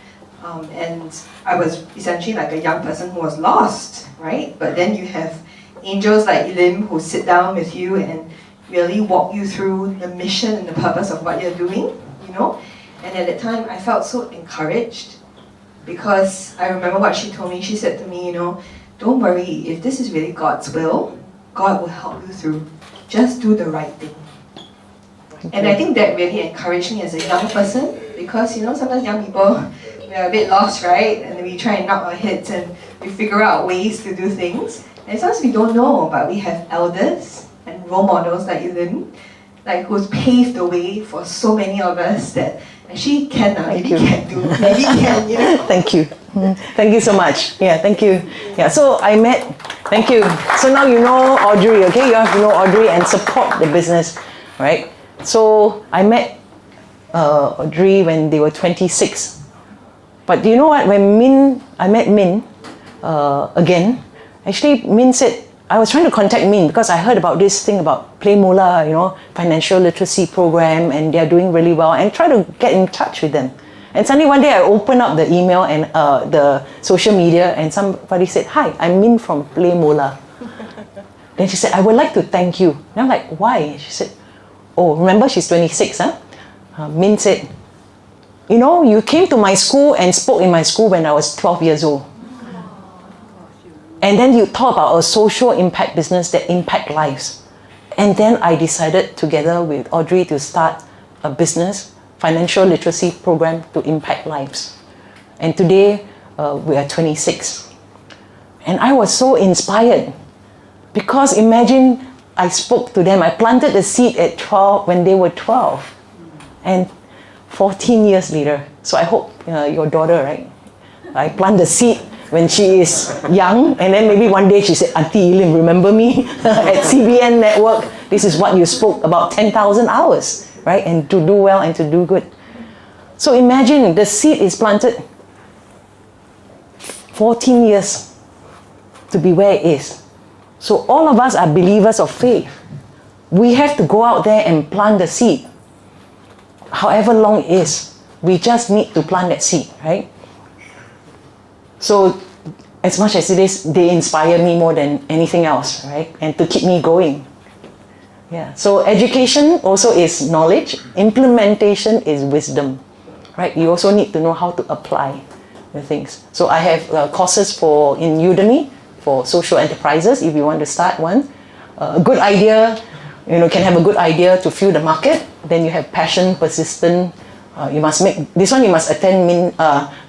And I was essentially like a young person who was lost, right? But then you have angels like Elim who sit down with you and really walk you through the mission and the purpose of what you're doing, And at that time, I felt so encouraged because I remember what she told me. She said to me, don't worry, if this is really God's will, God will help you through. Just do the right thing. And I think that really encouraged me as a young person, because sometimes young people, we're a bit lost, right? And we try and knock our heads and we figure out ways to do things. And sometimes we don't know, but we have elders and role models like Elim, who's paved the way for so many of us that actually can, maybe can do, maybe can, Thank you. Thank you so much. Yeah, thank you. Yeah, so I met, thank you. So now you know Audrey, okay? You have to know Audrey and support the business, right? So I met Audrey when they were 26. But do you know what? When I met Min again, actually Min said, I was trying to contact Min because I heard about this thing about Play Mula, financial literacy program, and they're doing really well, and try to get in touch with them. And suddenly one day I opened up the email and the social media, and somebody said, "Hi, I'm Min from Play Mula." Then she said, "I would like to thank you." And I'm like, "Why?" She said, "Oh, remember she's 26, huh?" Min said, "You came to my school and spoke in my school when I was 12 years old. And then you thought about a social impact business that impact lives. And then I decided together with Audrey to start a business, financial literacy program to impact lives. And today we are 26. And I was so inspired because imagine I spoke to them. I planted the seed at 12 when they were 12. And 14 years later, so I hope your daughter, right? I plant the seed when she is young, and then maybe one day she said, "Auntie Elim, remember me at CBN network? This is what you spoke about 10,000 hours, right? And to do well and to do good." So imagine the seed is planted 14 years to be where it is. So all of us are believers of faith. We have to go out there and plant the seed. However long it is, we just need to plant that seed, right? So as much as it is, they inspire me more than anything else, right? And to keep me going. Yeah. So education also is knowledge. Implementation is wisdom, right? You also need to know how to apply the things. So I have courses in Udemy for social enterprises if you want to start one. A good idea, can have a good idea to fuel the market. Then you have passion, persistent. You must attend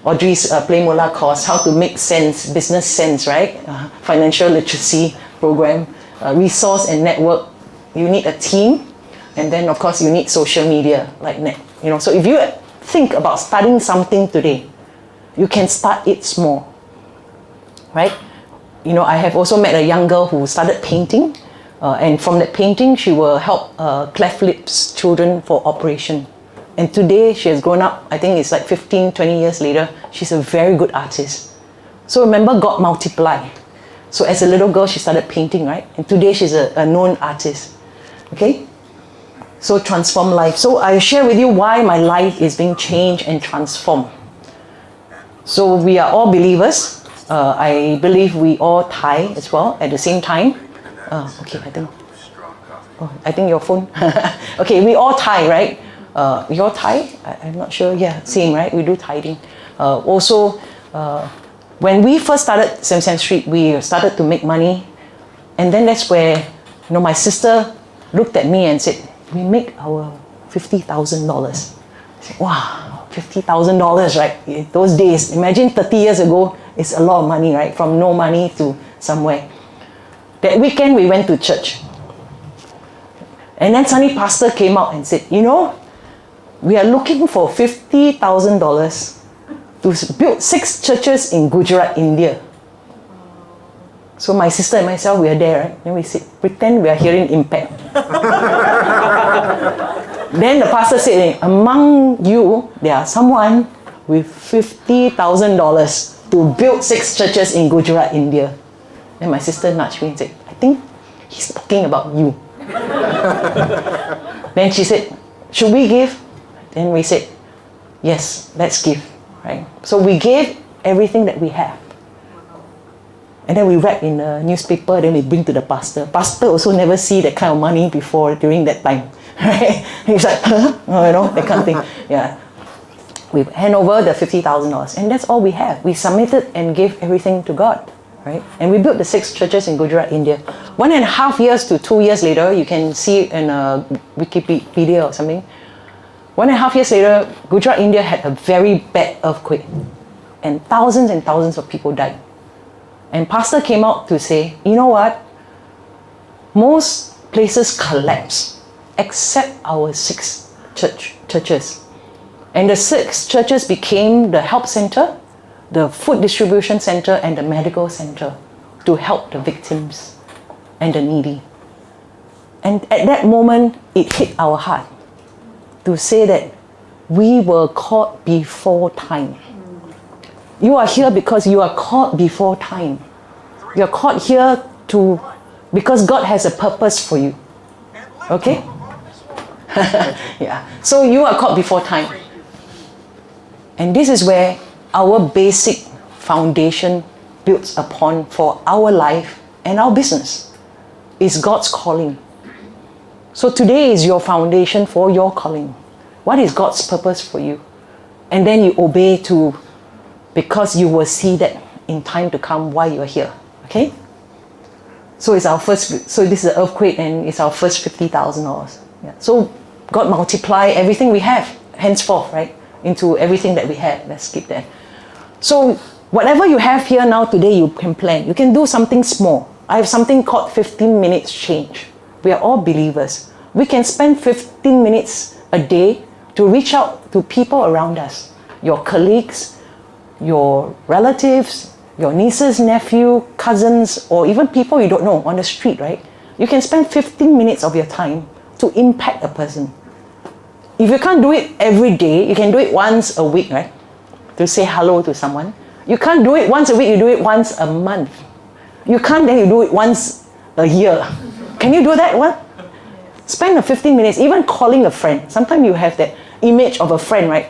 Audrey's Play Mula course, how to make sense, business sense, right? Financial literacy program, resource and network. You need a team, and then of course you need social media like net. So if you think about starting something today, you can start it small, right? I have also met a young girl who started painting, and from that painting she will help cleft lips children for operation. And today she has grown up, I think it's like 15, 20 years later, she's a very good artist. So remember, God multiply. So as a little girl, she started painting, right? And today she's a known artist. Okay? So transform life. So I share with you why my life is being changed and transformed. So we are all believers. I believe we all Thai as well at the same time. Okay, I think your phone. Okay, we all Thai, right? You're Thai? I'm not sure. Yeah, same, right? We do tithing. Also, when we first started Sam Street, we started to make money. And then that's where, my sister looked at me and said, "We make our $50,000. I said, "Wow, $50,000, right?" In those days, imagine 30 years ago, it's a lot of money, right? From no money to somewhere. That weekend, we went to church. And then suddenly, pastor came out and said, "We are looking for $50,000 to build 6 churches in Gujarat, India." So my sister and myself, we are there, right? Then we said, pretend we are hearing impact. Then the pastor said, "Among you, there are someone with $50,000 to build 6 churches in Gujarat, India." Then my sister nudged me and said, "I think he's talking about you." Then she said, "Should we give?" Then we said, "Yes, let's give." Right? So we gave everything that we have. And then we wrap in a newspaper, then we bring to the pastor. Pastor also never see that kind of money before during that time. Right? He's like, "Huh?" That kind of thing. Yeah. We hand over the $50,000, and that's all we have. We submitted and gave everything to God. right? And we built the 6 churches in Gujarat, India. 1.5 years to 2 years later, you can see it in Wikipedia or something. 1.5 years later, Gujarat, India had a very bad earthquake. And thousands of people died. And pastor came out to say, you know what? Most places collapsed except our 6 churches. And the 6 churches became the help center, the food distribution center, and the medical center to help the victims and the needy. And at that moment, it hit our heart to say that we were caught before time. You are here because you are caught before time. You're caught here because God has a purpose for you. Okay? Yeah. So you are caught before time. And this is where our basic foundation builds upon for our life and our business is God's calling. So today is your foundation for your calling. What is God's purpose for you? And then you obey because you will see that in time to come why you are here. Okay? So it's our first. So this is an earthquake, and it's our first $50,000. Yeah. So God multiply everything we have henceforth, right, into everything that we have. Let's skip that. So whatever you have here now today, you can plan. You can do something small. I have something called 15 minutes change. We are all believers. We can spend 15 minutes a day to reach out to people around us, your colleagues, your relatives, your nieces, nephew, cousins, or even people you don't know on the street, right? You can spend 15 minutes of your time to impact a person. If you can't do it every day, you can do it once a week, right? To say hello to someone. You can't do it once a week, you do it once a month. You can't, then you do it once a year. Can you do that? What? Spend 15 minutes, even calling a friend. Sometimes you have that image of a friend, right?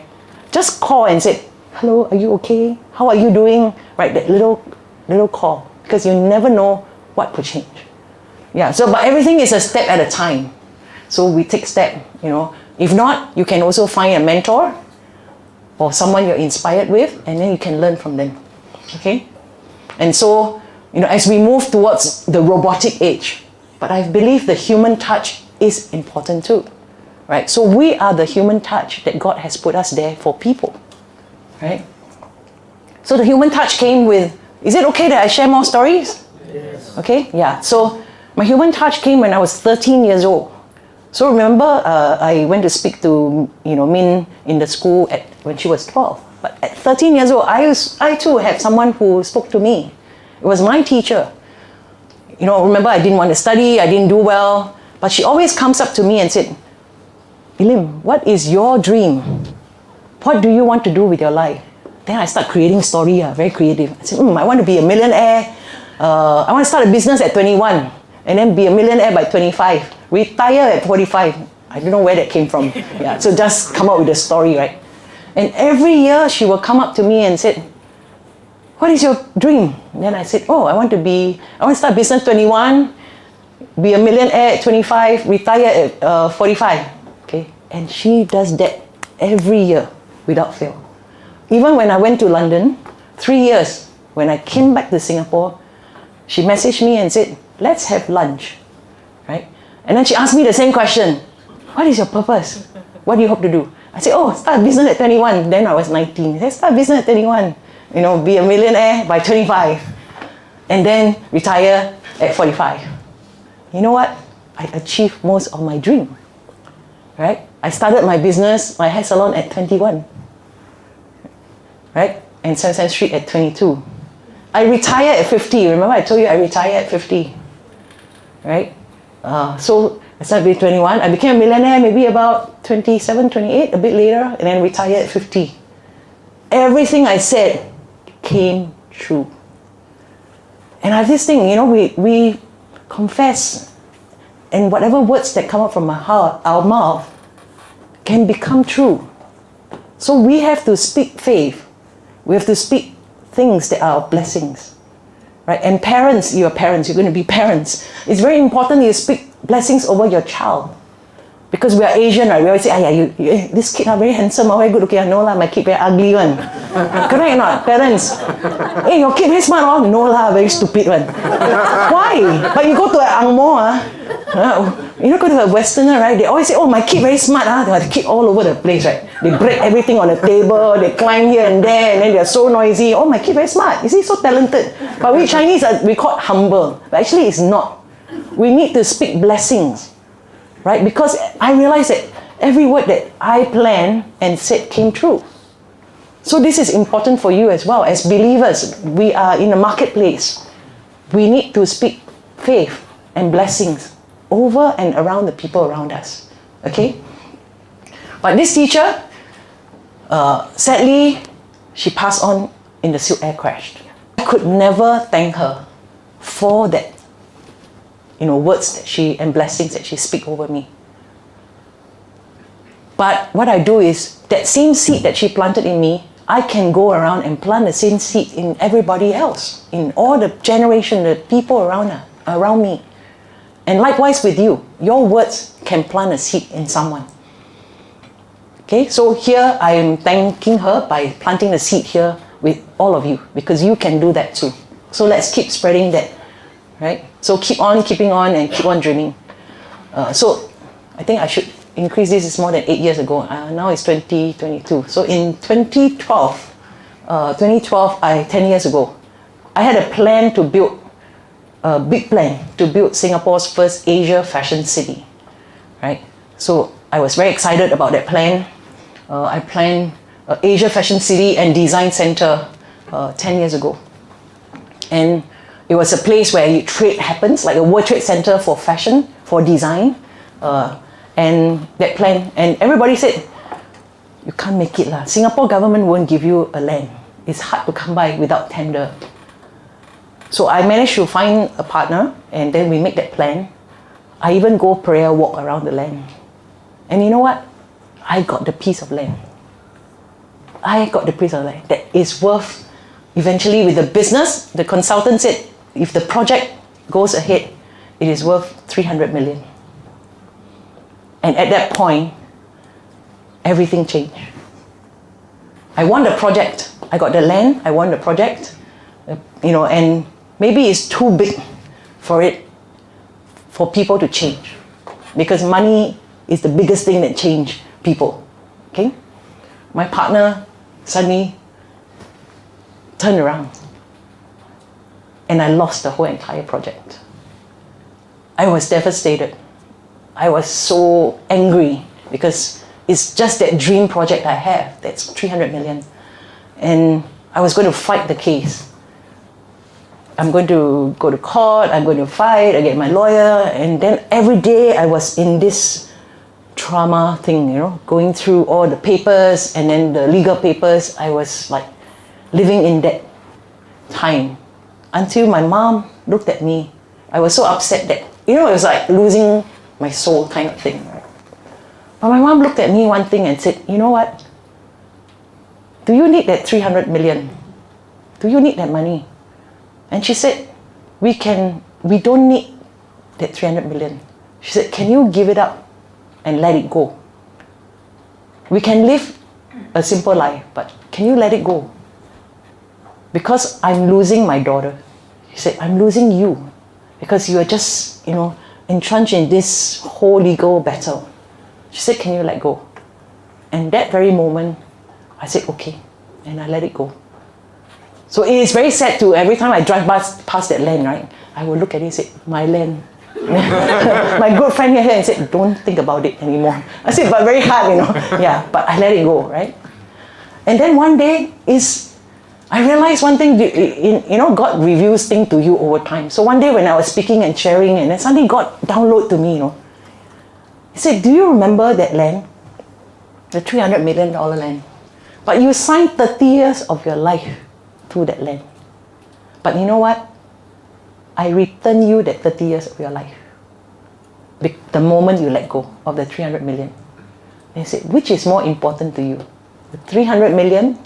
Just call and say, hello, are you okay? How are you doing? Right, that little call. Because you never know what could change. Yeah, so but everything is a step at a time. So we take step, you know. If not, you can also find a mentor or someone you're inspired with, and then you can learn from them. Okay? And so, you know, as we move towards the robotic age, but I believe the human touch is important too. Right? So we are the human touch that God has put us there for people. Right? So the human touch came with, is it okay that I share more stories? Yes. Okay, yeah. So my human touch came when I was 13 years old. So remember, I went to speak to, Min in the school when she was 12. But at 13 years old, I too had someone who spoke to me. It was my teacher. Remember, I didn't want to study, I didn't do well. But she always comes up to me and said, Elim, what is your dream? What do you want to do with your life? Then I start creating story, very creative. I said, I want to be a millionaire. I want to start a business at 21 and then be a millionaire by 25. Retire at 45. I don't know where that came from. Yeah, so just come up with a story, right? And every year she will come up to me and said, what is your dream? And then I said, I want to start a business at 21, be a millionaire at 25, retire at 45. Okay, and she does that every year without fail. Even when I went to London, 3 years, when I came back to Singapore, she messaged me and said, let's have lunch, right? And then she asked me the same question. What is your purpose? What do you hope to do? I said, start a business at 21. Then I was 19. I said, start a business at 21. Be a millionaire by 25. And then retire at 45. You know what? I achieved most of my dream, right? I started my business, my hair salon at 21. Right? And Sunset Street at 22. I retired at 50. Remember I told you I retired at 50. Right? So I started at 21. I became a millionaire maybe about 27, 28, a bit later, and then retired at 50. Everything I said came true. And I have this thing, we confess, and whatever words that come out from our mouth can become true. So we have to speak faith. We have to speak things that are blessings, right? And parents, you're going to be parents. It's very important you speak blessings over your child. Because we are Asian, right? We always say, this kid are very handsome, very good looking. No lah, my kid very ugly one. Correct or not, parents? Hey, your kid very smart, oh? No lah, very stupid one. Why? But you go to an Ang Mo, you go to a Westerner, right? They always say, oh, my kid very smart, the kid all over the place, right? They break everything on the table, they climb here and there, and then they're so noisy. Oh, my kid very smart. You see, so talented. But we Chinese, we call it humble. But actually, it's not. We need to speak blessings. Right? Because I realized that every word that I planned and said came true. So this is important for you as well. As believers, we are in a marketplace. We need to speak faith and blessings over and around the people around us. Okay? But this teacher, sadly, she passed on in the Silk Air crash. I could never thank her for that words that and blessings that she speak over me. But what I do is, that same seed that she planted in me, I can go around and plant the same seed in everybody else, in all the generation, the people around me. And likewise with you, your words can plant a seed in someone. Okay, so here I am thanking her by planting the seed here with all of you, because you can do that too. So let's keep spreading that. Right? So keep on keeping on and keep on dreaming. So I think I should increase this. Is more than 8 years ago. Now it's 2022. So in 2012, 10 years ago, I had a plan to build, a big plan to build Singapore's first Asia fashion city. Right? So I was very excited about that plan. I planned Asia Fashion City and Design Center 10 years ago. And it was a place where trade happens, like a World Trade Center for fashion, for design. And that plan, and everybody said, you can't make it lah. Singapore government won't give you a land. It's hard to come by without tender. So I managed to find a partner, and then we make that plan. I even go prayer walk around the land. And you know what? I got the piece of land. I got the piece of land that is worth, eventually with the business, the consultant said, if the project goes ahead, it is worth 300 million. And at that point, everything changed. I won the project. I got the land, I won the project, and maybe it's too big for people to change. Because money is the biggest thing that changes people. Okay? My partner suddenly turned around. And I lost the whole entire project. I was devastated. I was so angry because it's just that dream project I have that's 300 million. And I was going to fight the case. I'm going to go to court, I'm going to fight, I get my lawyer, and then every day I was in this trauma thing, going through all the papers and then the legal papers. I was like living in that time. Until my mom looked at me. I was so upset that, it was like losing my soul kind of thing. Right? But my mom looked at me one thing and said, you know what? Do you need that 300 million? Do you need that money? And she said, we don't need that 300 million. She said, can you give it up and let it go? We can live a simple life, but can you let it go? Because I'm losing my daughter. She said, I'm losing you because you are just, entrenched in this whole legal battle. She said, can you let go? And that very moment, I said, okay. And I let it go. So it is very sad too. Every time I drive past that land, right, I will look at it and say, my land. My good friend here and said, don't think about it anymore. I said, but very hard, Yeah, but I let it go, right? And then one day I realized one thing, God reveals things to you over time. So one day when I was speaking and sharing, and then suddenly God downloaded to me, He said, do you remember that land? The $300 million land. But you signed 30 years of your life to that land. But you know what? I return you that 30 years of your life. The moment you let go of the 300 million. They said, which is more important to you? The 300 million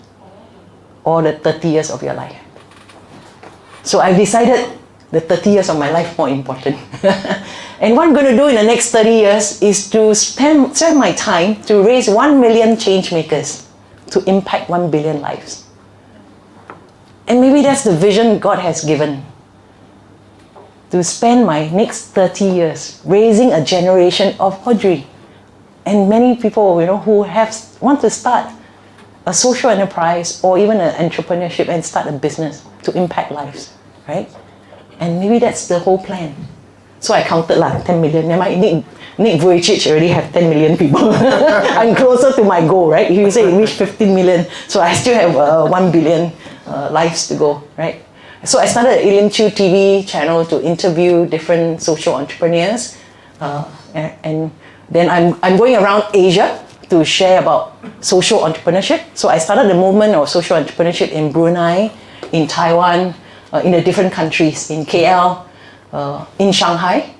or the 30 years of your life? So I decided the 30 years of my life more important. And what I'm going to do in the next 30 years is to spend my time to raise 1 million changemakers to impact 1 billion lives. And maybe that's the vision God has given. To spend my next 30 years raising a generation of Audrey. And many people, who want to start a social enterprise or even an entrepreneurship and start a business to impact lives, right? And maybe that's the whole plan. So I counted 10 million. Nick Vujicic already have 10 million people. I'm closer to my goal, right? You say reach 15 million, so I still have 1 billion lives to go, right? So I started an Elim TV channel to interview different social entrepreneurs, and then I'm going around Asia to share about social entrepreneurship. So I started the movement of social entrepreneurship in Brunei, in Taiwan, in the different countries, in KL, in Shanghai.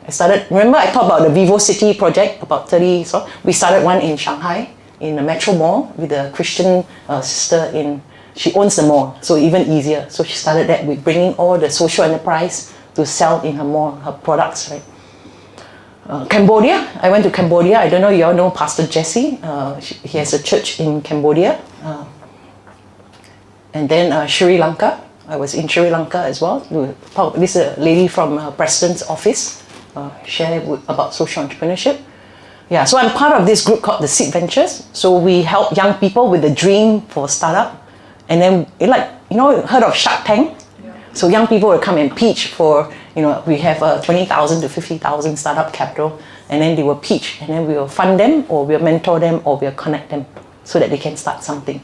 Remember I talked about the Vivo City project about 30, so we started one in Shanghai, in the Metro Mall with a Christian sister she owns the mall, so even easier. So she started that with bringing all the social enterprise to sell in her mall, her products, right? Cambodia, I went to Cambodia. I don't know, you all know Pastor Jesse. He has a church in Cambodia. And then Sri Lanka. I was in Sri Lanka as well. This is a lady from President's office, share about social entrepreneurship. Yeah, so I'm part of this group called the Seed Ventures. So we help young people with the dream for startup. And then, heard of Shark Tank? Yeah. So young people will come and pitch for, we have 20,000 to 50,000 startup capital, and then they will pitch, and then we will fund them, or we'll mentor them, or we'll connect them so that they can start something.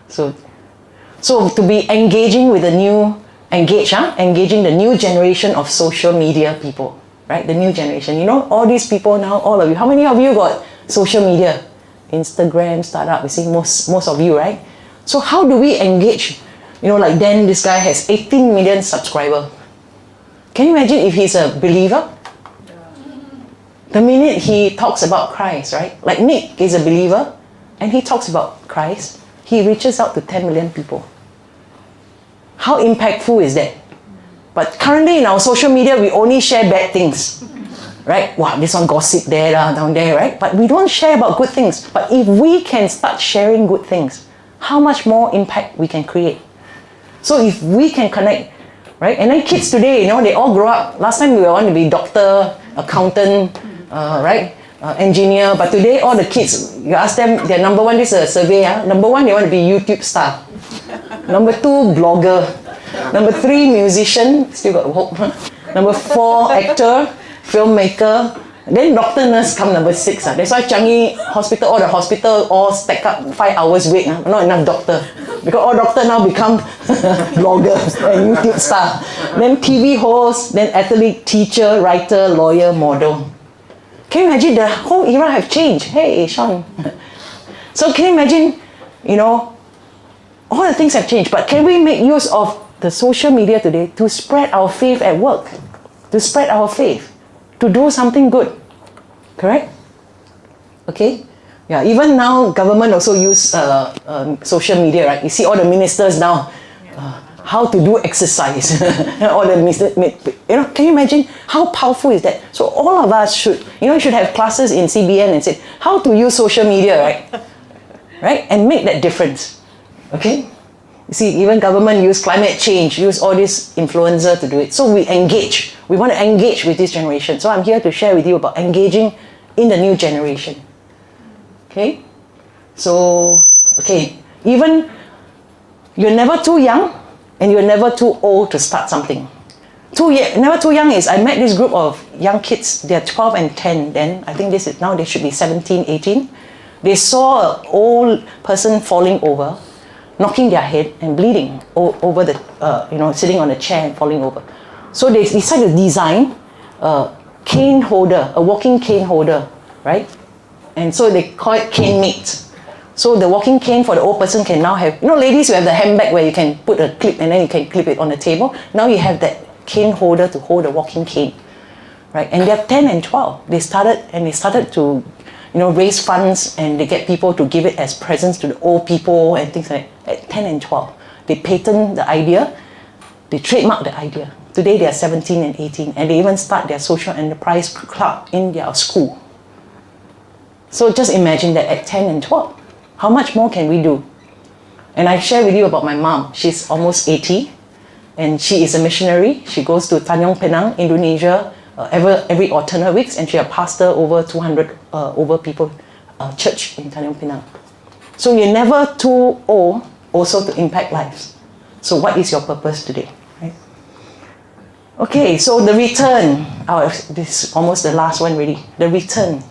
So to be engaging the new generation of social media people, right? The new generation. All these people now, all of you. How many of you got social media? Instagram, startup, we see most of you, right? So how do we engage? Like Dan, this guy has 18 million subscribers. Can you imagine if he's a believer? The minute he talks about Christ, right? Like Nick is a believer and he talks about Christ, he reaches out to 10 million people. How impactful is that? But currently in our social media, we only share bad things, right? Wow, this one gossip there, down there, right? But we don't share about good things. But if we can start sharing good things, how much more impact we can create. So if we can connect, right? And then kids today, they all grow up. Last time we want to be doctor, accountant, right? Engineer. But today all the kids, you ask them, their number one, this is a survey, number one, they want to be YouTube star. Number two, blogger. Number three, musician, still got hope. Number four, actor, filmmaker. Then doctor, nurse come number 6. That's why Changi Hospital, all the hospital all stack up 5 hours wait. Not enough doctor. Because all doctor now become bloggers and YouTube star. Then TV host, then athlete, teacher, writer, lawyer, model. Can you imagine the whole era have changed? Hey, Sean. So can you imagine, all the things have changed. But can we make use of the social media today to spread our faith at work? To spread our faith. To do something good. Correct? Okay? Yeah, even now, government also use social media, right? You see all the ministers now, how to do exercise. All the ministers, can you imagine how powerful is that? So all of us should have classes in CBN and say, how to use social media, right? Right? And make that difference. Okay? You see, even government use climate change, use all these influencers to do it. So we engage. We want to engage with this generation. So I'm here to share with you about engaging in the new generation. Okay? So, even you're never too young and you're never too old to start something. Never too young is, I met this group of young kids, they're 12 and 10 then. I think now they should be 17, 18. They saw an old person falling over, knocking their head and bleeding over the, sitting on a chair and falling over. So they decided to design a cane holder, a walking cane holder, right? And so they call it cane mate. So the walking cane for the old person can now have, ladies, you have the handbag where you can put a clip and then you can clip it on the table. Now you have that cane holder to hold a walking cane, right? And they're 10 and 12. They started to, raise funds and they get people to give it as presents to the old people and things like that. At 10 and 12, they patent the idea, they trademark the idea. Today they are 17 and 18, and they even start their social enterprise club in their school. So just imagine that at 10 and 12, how much more can we do? And I share with you about my mom. She's almost 80, and she is a missionary. She goes to Tanjung Pinang, Indonesia, every alternate weeks, and she a pastor over 200 over people church in Tanjung Pinang. So you're never too old also to impact lives. So what is your purpose today? Right? Okay, so the return. This is almost the last one really. The return.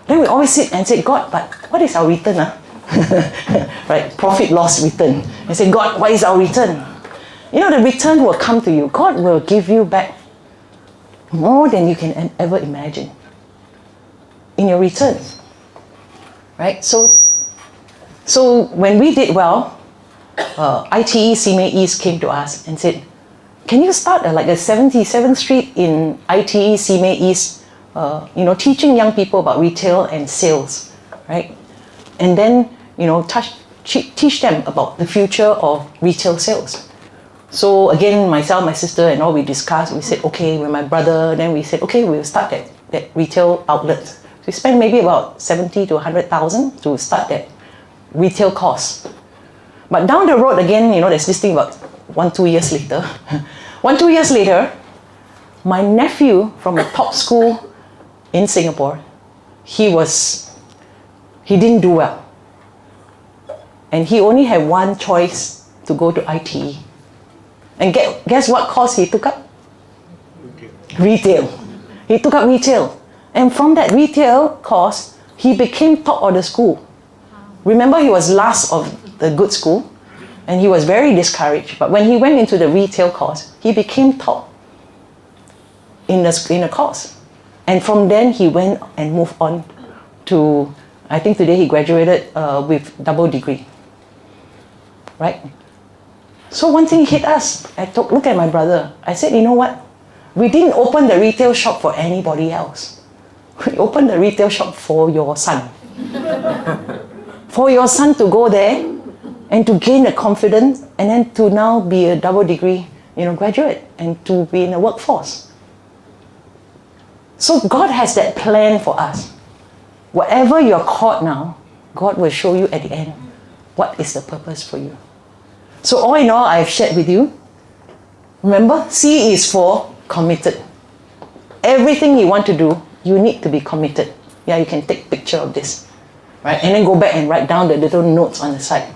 Then we always sit and say, God, but what is our return? Right? Profit, loss, return. And say, God, what is our return? You know, the return will come to you. God will give you back more than you can ever imagine in your return. Right? So when we did well, ITE CMA East came to us and said, can you start like a 77th Street in ITE CMA East, teaching young people about retail and sales, right? And then, teach them about the future of retail sales. So again, myself, my sister and all, we discussed, we said, okay, with my brother, then we said, okay, we'll start that retail outlet. So we spent maybe about 70 to 100,000 to start that retail course. But down the road again, there's this thing about 1-2 years later. 1-2 years later, my nephew from a top school in Singapore, he didn't do well. And he only had one choice to go to ITE. And guess what course he took up? Retail. He took up retail. And from that retail course, he became top of the school. Remember, he was last of the good school, and he was very discouraged. But when he went into the retail course, he became top in the course. And from then, he went and moved on to, I think today he graduated with double degree. Right? So one thing hit us. I look at my brother. I said, you know what? We didn't open the retail shop for anybody else. We opened the retail shop for your son. For your son to go there and to gain the confidence, and then to now be a double degree, graduate, and to be in the workforce. So God has that plan for us. Whatever you're called now, God will show you at the end what is the purpose for you. So all in all, I've shared with you. Remember, C is for committed. Everything you want to do, you need to be committed. Yeah, you can take a picture of this. Right? And then go back and write down the little notes on the side.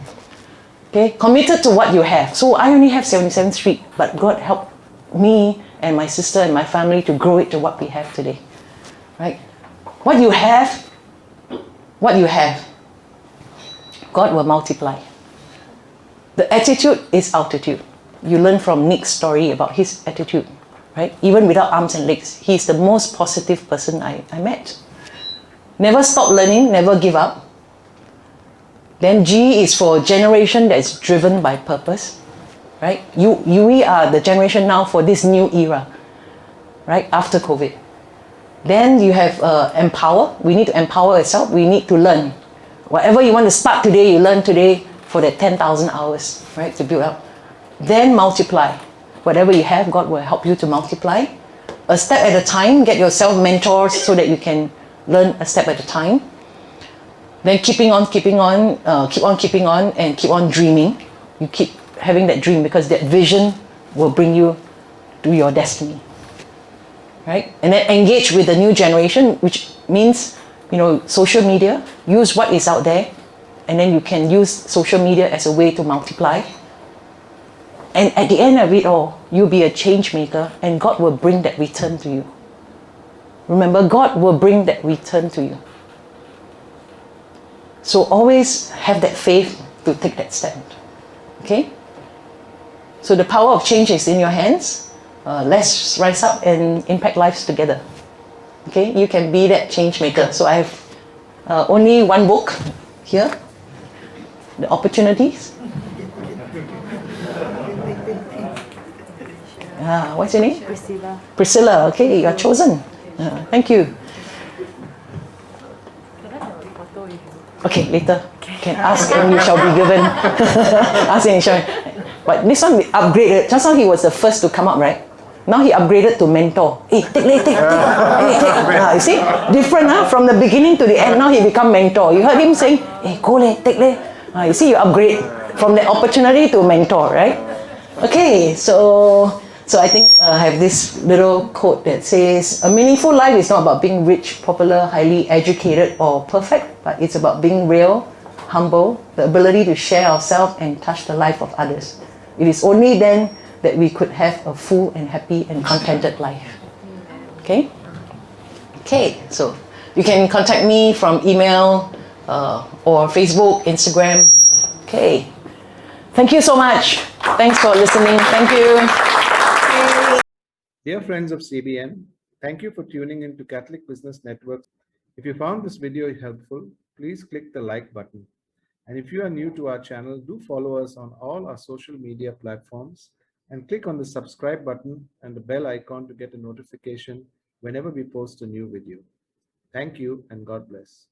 Okay? Committed to what you have. So I only have 77th Street, but God helped me and my sister and my family to grow it to what we have today. Right? What you have, God will multiply. The attitude is altitude. You learn from Nick's story about his attitude. Right? Even without arms and legs, he's the most positive person I met. Never stop learning, never give up. Then G is for generation that's driven by purpose. Right? We are the generation now for this new era. Right? After COVID. Then you have empower. We need to empower ourselves. We need to learn. Whatever you want to start today, you learn today for that 10,000 hours. Right? To build up. Then multiply. Whatever you have, God will help you to multiply. A step at a time. Get yourself mentors so that you can learn a step at a time. Then keep on keeping on, and keep on dreaming. You keep having that dream because that vision will bring you to your destiny. Right? And then engage with the new generation, which means, social media. Use what is out there, and then you can use social media as a way to multiply. And at the end of it all, you'll be a change maker, and God will bring that return to you. Remember, God will bring that return to you. So always have that faith to take that stand. Okay? So the power of change is in your hands. Let's rise up and impact lives together. Okay? You can be that change maker. So I have only one book here. The Opportunities. What's your name? Priscilla. Priscilla. Okay, you are chosen. Thank you. Okay, later. Can ask and you shall be given. Ask and you shall. But this one we upgraded. Just now he was the first to come up, right? Now he upgraded to mentor. Hey, take. You see, different from the beginning to the end. Now he become mentor. You heard him saying, hey, go take you see, you upgrade from the opportunity to mentor, right? Okay, so I think I have this little quote that says, a meaningful life is not about being rich, popular, highly educated, or perfect, but it's about being real, humble, the ability to share ourselves and touch the life of others. It is only then that we could have a full and happy and contented life. Okay? Okay, so you can contact me from email or Facebook, Instagram. Okay. Thank you so much. Thanks for listening. Thank you. Dear friends of CBN, thank you for tuning in to Catholic Business Network. If you found this video helpful, please click the like button. And if you are new to our channel, do follow us on all our social media platforms and click on the subscribe button and the bell icon to get a notification whenever we post a new video. Thank you and God bless.